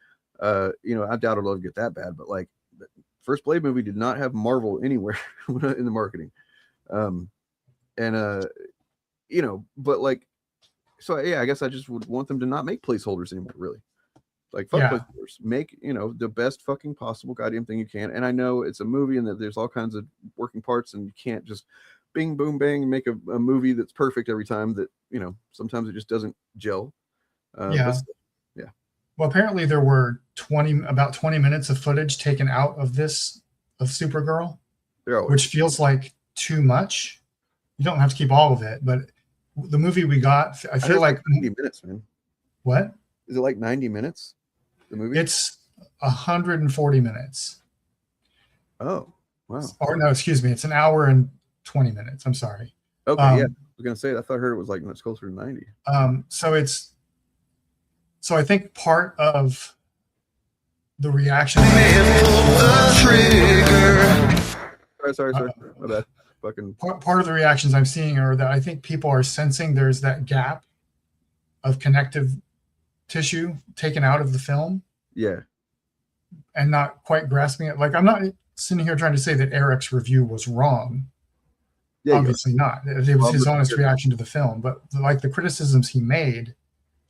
I doubt it'll ever get that bad, but like the first Blade movie did not have Marvel anywhere in the marketing. But like, so yeah, I guess I just would want them to not make placeholders anymore, really. Like, fuck placeholders. Make, the best fucking possible goddamn thing you can. And I know it's a movie and that there's all kinds of working parts and you can't just bing, boom, bang, and make a movie that's perfect every time that, sometimes it just doesn't gel. Yeah. Well, apparently there were about 20 minutes of footage taken out of Supergirl, which feels like too much. You don't have to keep all of it, but the movie we got, I feel like 90 minutes, man. What? Is it like 90 minutes? The movie? It's 140 minutes. Oh, wow. Or no, excuse me. It's an hour and 20 minutes. I'm sorry. Okay, yeah. I was gonna say I heard it was like much closer to 90. So I think part of the reaction. Sorry. My bad. Fucking part of the reactions I'm seeing are that I think people are sensing there's that gap of connective tissue taken out of the film. Yeah. And not quite grasping it. Like, I'm not sitting here trying to say that Eric's review was wrong. Yeah, obviously not. It was his honest reaction to the film. But like the criticisms he made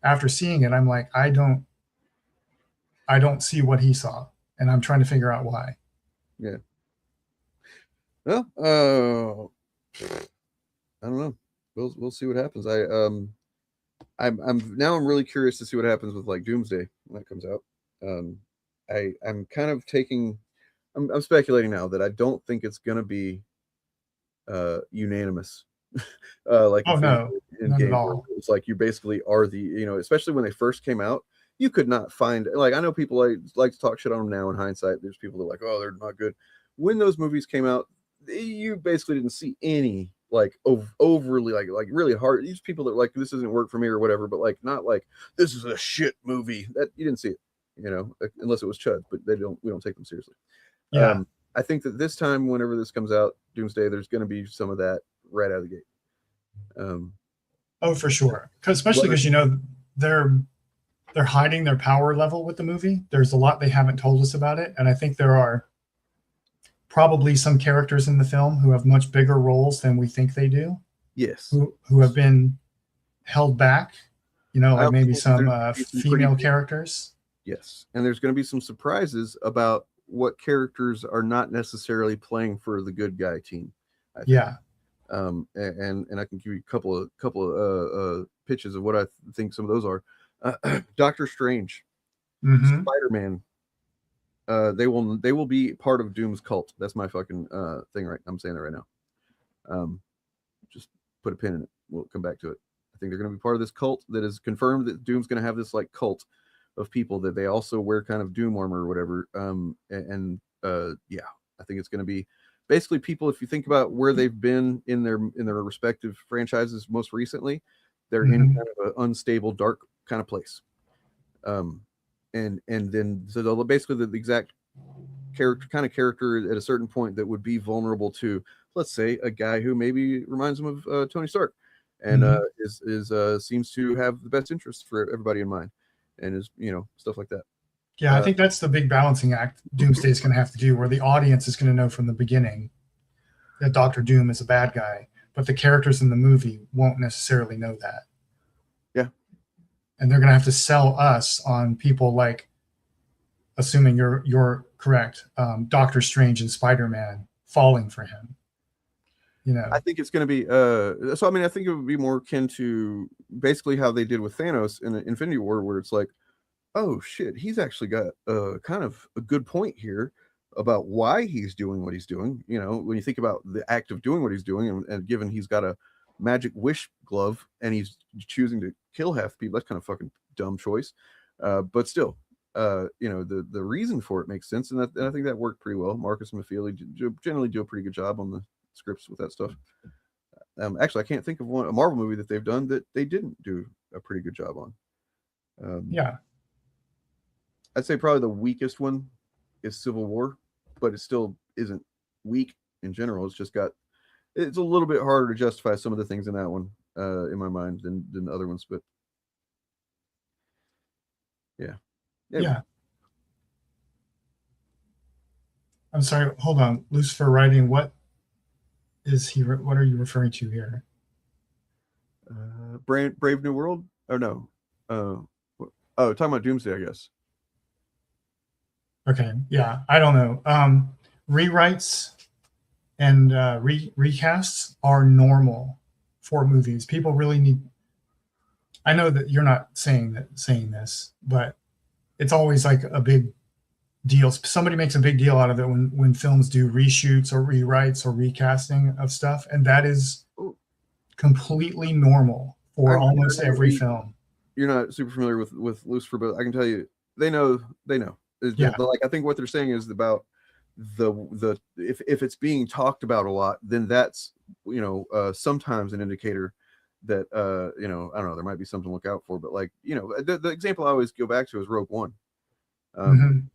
after seeing it, I'm like, I don't see what he saw. And I'm trying to figure out why. Yeah. Well, I don't know. We'll see what happens. I'm really curious to see what happens with like Doomsday when that comes out. I'm kind of I'm speculating now that I don't think it's gonna be unanimous. No, not at all. It's like you basically are the, especially when they first came out, you could not find, like, I know people like to talk shit on them now in hindsight. There's people that are like, oh, they're not good. When those movies came out, you basically didn't see any like overly like really hard. These people that like this doesn't work for me or whatever, but like not like this is a shit movie that you didn't see it, you know, unless it was Chud, but we don't take them seriously. Yeah. I think that this time, whenever this comes out, Doomsday, there's going to be some of that right out of the gate. Oh, for sure. Especially because, you know, they're hiding their power level with the movie. There's a lot they haven't told us about it. And I think there are probably some characters in the film who have much bigger roles than we think they do. Yes. Who have been held back, you know, like maybe some female characters. Yes. And there's going to be some surprises about what characters are not necessarily playing for the good guy team. I think. Yeah. And I can give you a couple of pitches of what I think some of those are. Doctor Strange, Spider-Man. They will be part of Doom's cult. That's my fucking thing, right? I'm saying that right now. Just put a pin in it. We'll come back to it. I think they're going to be part of this cult that is confirmed that Doom's going to have this like cult of people that they also wear kind of Doom armor or whatever. Yeah, I think it's going to be basically people. If you think about where they've been in their respective franchises most recently, they're in kind of an unstable, dark kind of place. And then so they'll basically the exact character at a certain point that would be vulnerable to, let's say, a guy who maybe reminds them of Tony Stark, and seems to have the best interests for everybody in mind, and is, you know, stuff like that. Yeah, I think that's the big balancing act Doomsday is going to have to do, where the audience is going to know from the beginning that Doctor Doom is a bad guy, but the characters in the movie won't necessarily know that. Yeah. And they're going to have to sell us on people like, assuming you're correct, Doctor Strange and Spider-Man falling for him. You know, I think it's going to be so I mean I think it would be more akin to basically how they did with Thanos in Infinity War, where it's like, oh shit, he's actually got kind of a good point here about why he's doing what he's doing. You know, when you think about the act of doing what he's doing, and given he's got a magic wish glove and he's choosing to kill half people, that's kind of fucking dumb choice. But still, you know, the reason for it makes sense, and I think that worked pretty well. Marcus and McFeely generally do a pretty good job on the scripts with that stuff. Actually, I can't think of a Marvel movie that they've done that they didn't do a pretty good job on. Yeah. I'd say probably the weakest one is Civil War, but it still isn't weak in general. It's a little bit harder to justify some of the things in that one, in my mind, than the other ones. But yeah. Yeah. I'm sorry. Hold on. Lucifer writing. What are you referring to here? Brave New World? Or no? Talking about Doomsday, I guess. Okay. Yeah. I don't know. Rewrites and recasts are normal for movies. People really need. I know that you're not saying this, but it's always like a big deal. Somebody makes a big deal out of it when films do reshoots or rewrites or recasting of stuff, and that is completely normal for almost every film. You're not super familiar with Lucifer, but I can tell you they know. Yeah. Like, I think what they're saying is about the if it's being talked about a lot, then that's, you know, sometimes an indicator that you know, I don't know, there might be something to look out for. But like, you know, the example I always go back to is Rogue One.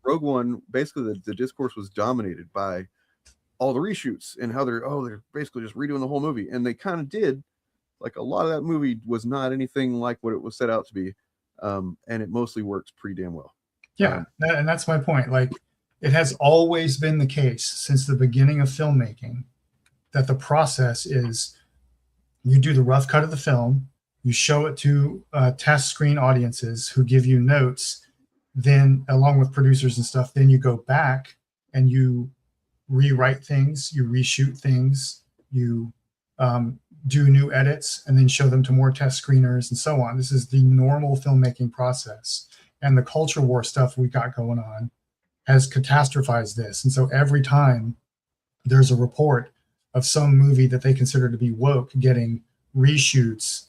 Rogue One, basically the discourse was dominated by all the reshoots and how they're basically just redoing the whole movie, and they kind of did. Like, a lot of that movie was not anything like what it was set out to be, and it mostly works pretty damn well. Yeah, and that's my point. Like, it has always been the case since the beginning of filmmaking that the process is you do the rough cut of the film, you show it to test screen audiences who give you notes, then along with producers and stuff, then you go back and you rewrite things, you reshoot things, you do new edits, and then show them to more test screeners and so on. This is the normal filmmaking process. And the culture war stuff we got going on has catastrophized this. And so every time there's a report of some movie that they consider to be woke getting reshoots,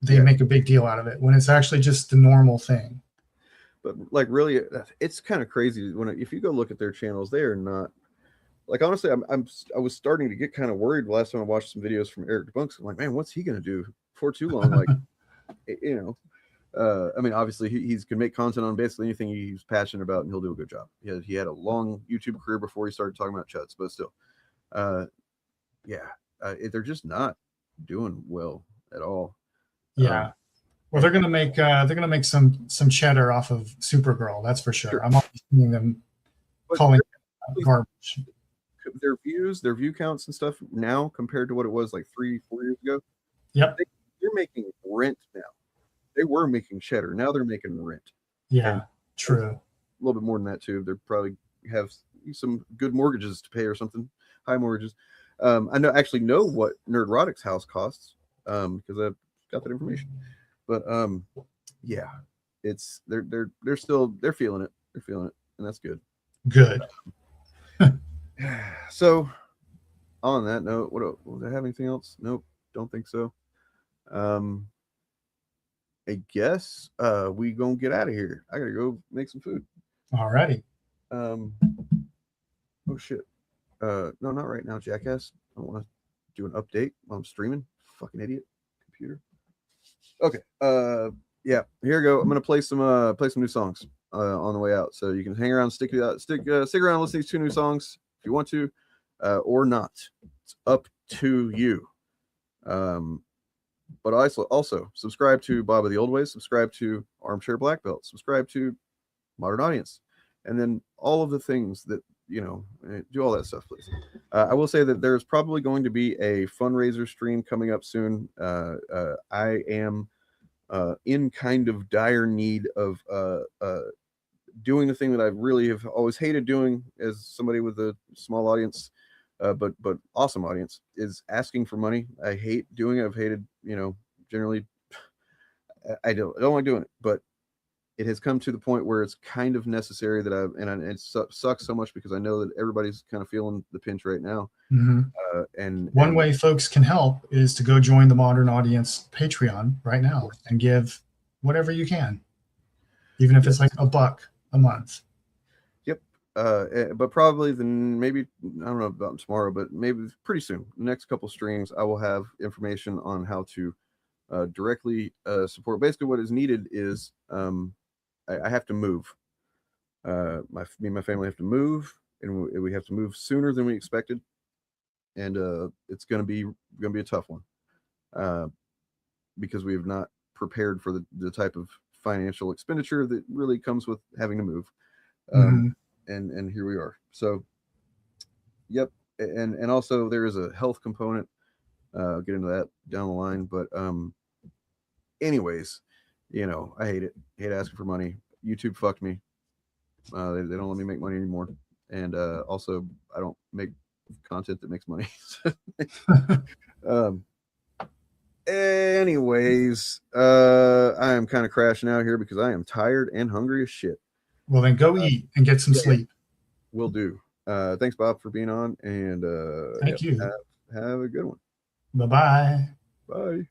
they make a big deal out of it when it's actually just the normal thing. But like, really, it's kind of crazy if you go look at their channels. They are not like honestly, I was starting to get kind of worried last time I watched some videos from Eric Debunks. I'm like, man, what's he gonna do for too long? Like, you know, I mean, obviously he's can make content on basically anything he's passionate about, and he'll do a good job. He had a long YouTube career before he started talking about chuds, but still, they're just not doing well at all. Yeah. Well, they're gonna make some cheddar off of Supergirl. That's for sure. I'm already seeing them calling it garbage. Their view counts and stuff now compared to what it was like 3-4 years ago. Yep. They're making rent now. They were making cheddar. Now they're making rent. Yeah, and true. A little bit more than that too. They probably have some good mortgages to pay or something, high mortgages. I actually know what Nerdrotic's house costs because I've got that information. But yeah, it's they're feeling it. They're feeling it, and that's good. Good. So, on that note, was I have anything else? Nope, don't think so. I guess we gonna get out of here. I gotta go make some food. Alrighty. Oh shit. No, not right now, jackass. I want to do an update while I'm streaming. Fucking idiot. Computer. Okay. Yeah. Here we go. I'm gonna play some new songs on the way out, so you can hang around, stick around, listen to these 2 new songs if you want to, or not. It's up to you. But also subscribe to Bob of the Old Ways, subscribe to Armchair Black Belt, subscribe to Modern Audience, and then all of the things that, you know, do all that stuff, please. I will say that there's probably going to be a fundraiser stream coming up soon. I am in kind of dire need of doing the thing that I really have always hated doing as somebody with a small audience, but awesome audience, is asking for money. I hate doing it. I've hated, you know, generally, I don't like doing it, but it has come to the point where it's kind of necessary that it sucks so much because I know that everybody's kind of feeling the pinch right now. Mm-hmm. And one way folks can help is to go join the Modern Audience Patreon right now and give whatever you can, even if it's like $1 a month. Yep. But probably maybe, I don't know about tomorrow, but maybe pretty soon, the next couple streams, I will have information on how to directly support. Basically what is needed is I have to move. Me and my family have to move, and we have to move sooner than we expected, and it's going to be a tough one because we have not prepared for the type of financial expenditure that really comes with having to move. And here we are. So, yep. And also there is a health component. I'll get into that down the line, but anyways, you know, I hate it. I hate asking for money. YouTube fucked me. They don't let me make money anymore. And also, I don't make content that makes money. Anyways, I am kind of crashing out here because I am tired and hungry as shit. Well, then go eat and get some sleep. Will do. Thanks, Bob, for being on. And thank you. Have a good one. Bye-bye. Bye.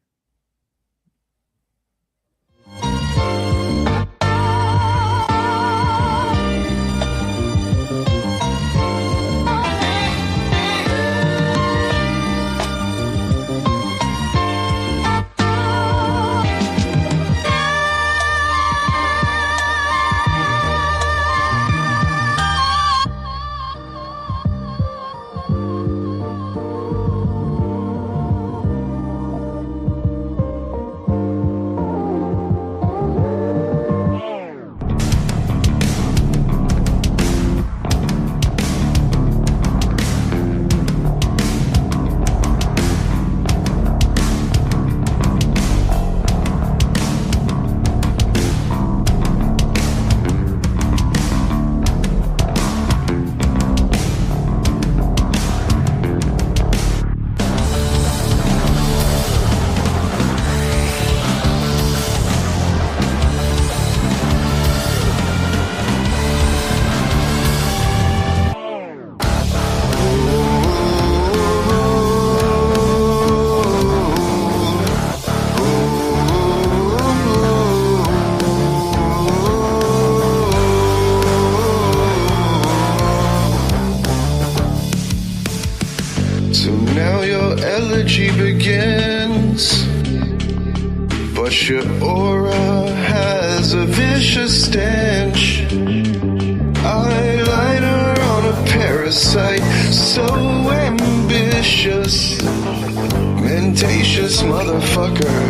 motherfucker.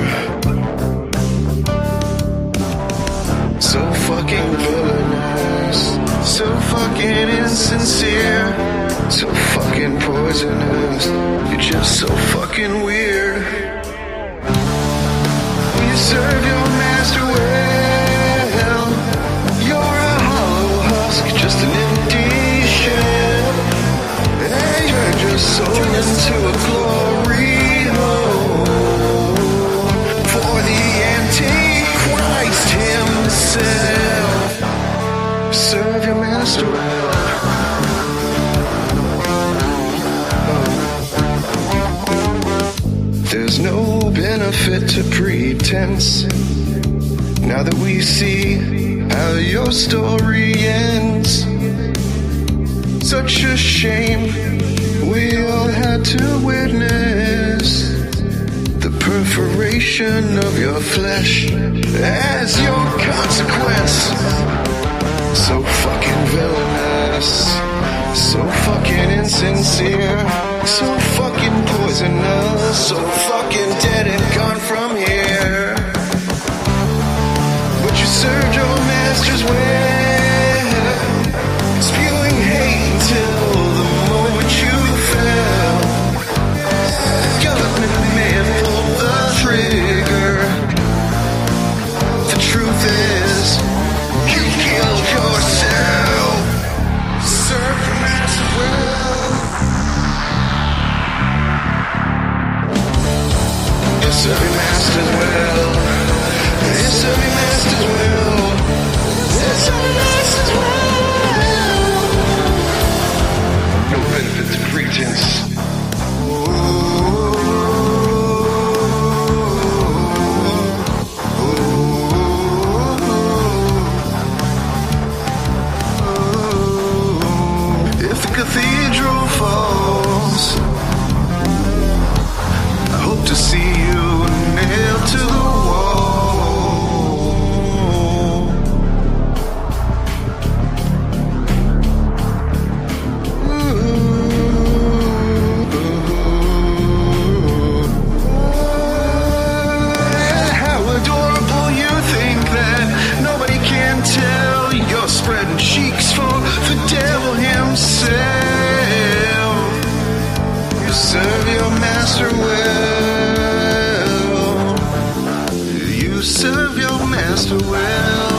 So fucking villainous, so fucking insincere, so fucking poisonous. You're just so fucking weird. You serve your master well. You're a hollow husk, just an empty shell. And you're just sold into a glory hole for the Antichrist himself. Serve your master well. There's no benefit to pretense. Now that we see how your story ends, such a shame we all had to witness the perforation of your flesh as your consequence. So fucking villainous, so fucking insincere, so fucking poisonous, so fucking dead and gone from here. But you served your masters well, spewing hate until the moment you fell. Government man pulled the trigger. The truth is, you killed yourself. Serve your master well. You serve your masters well. You serve your masters well. You serve your masters well. No benefit to pretense. If the cathedral falls, I hope to see you nailed to the how adorable you think that nobody can tell. You're spreading cheeks for the devil himself. You serve your master well. You serve your master well.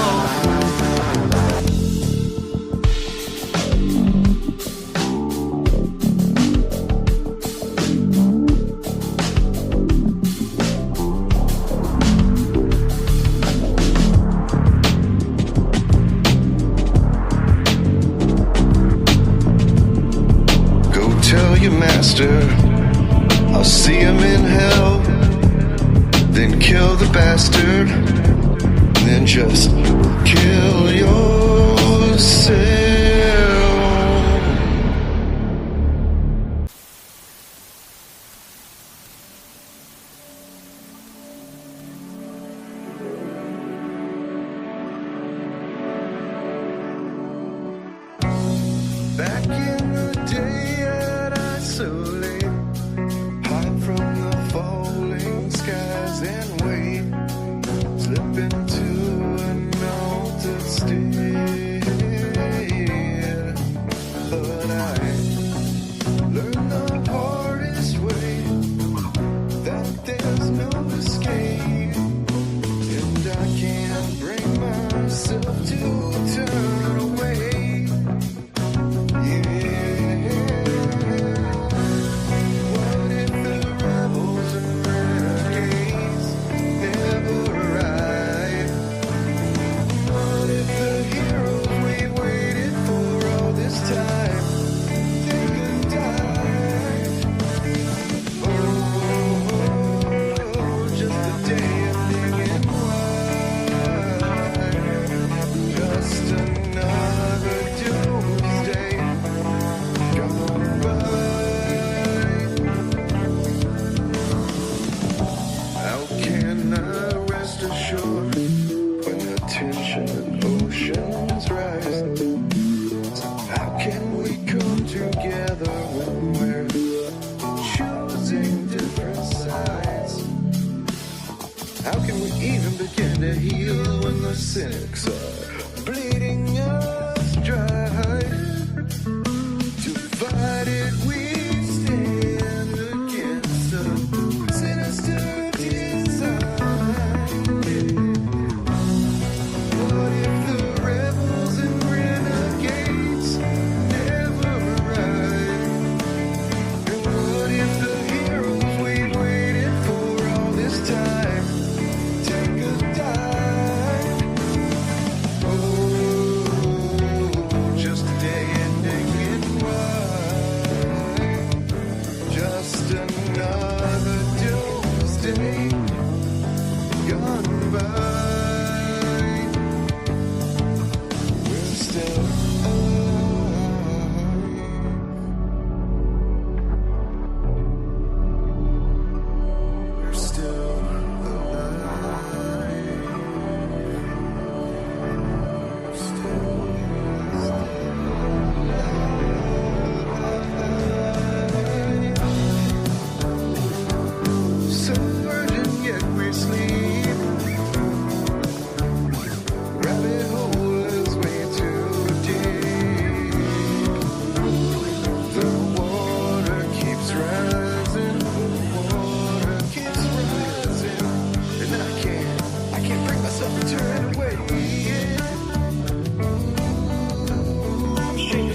Tell your master I'll see him in hell. Then kill the bastard. Then just kill yourself. Back in the day I'd isolate, hide from the falling skies and wait, slip into an altered state.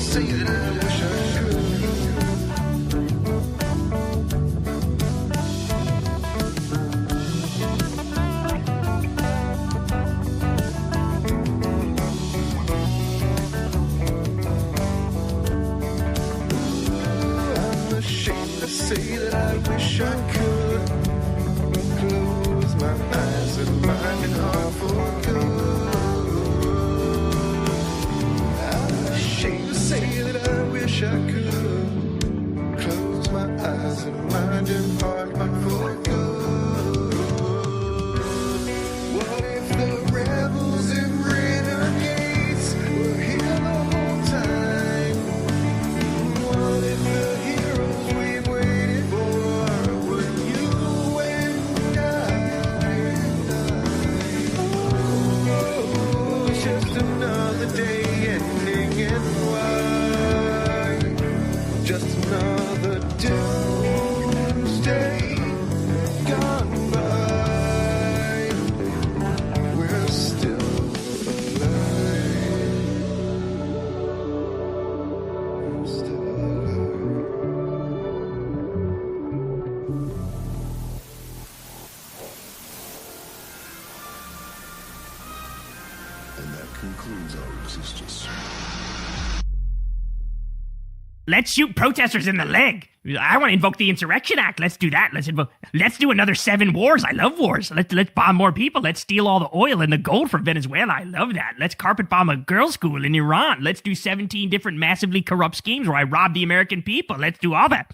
say that I wish I could. I'm ashamed to say that I wish I could close my eyes and mind and heart for good. I'm ashamed to say that I wish I could close my eyes and mind and heart for good. What if the rebels and renegades were here the whole time? What if the heroes we've waited for were you and I? Oh, it's just another day ending in why? Just another doomsday gone by. We're still alive. We're still alive. And that concludes our existence. Let's shoot protesters in the leg. I want to invoke the Insurrection Act. Let's do that. Let's do another 7 wars. I love wars. Let's bomb more people. Let's steal all the oil and the gold from Venezuela. I love that. Let's carpet bomb a girls' school in Iran. Let's do 17 different massively corrupt schemes where I rob the American people. Let's do all that.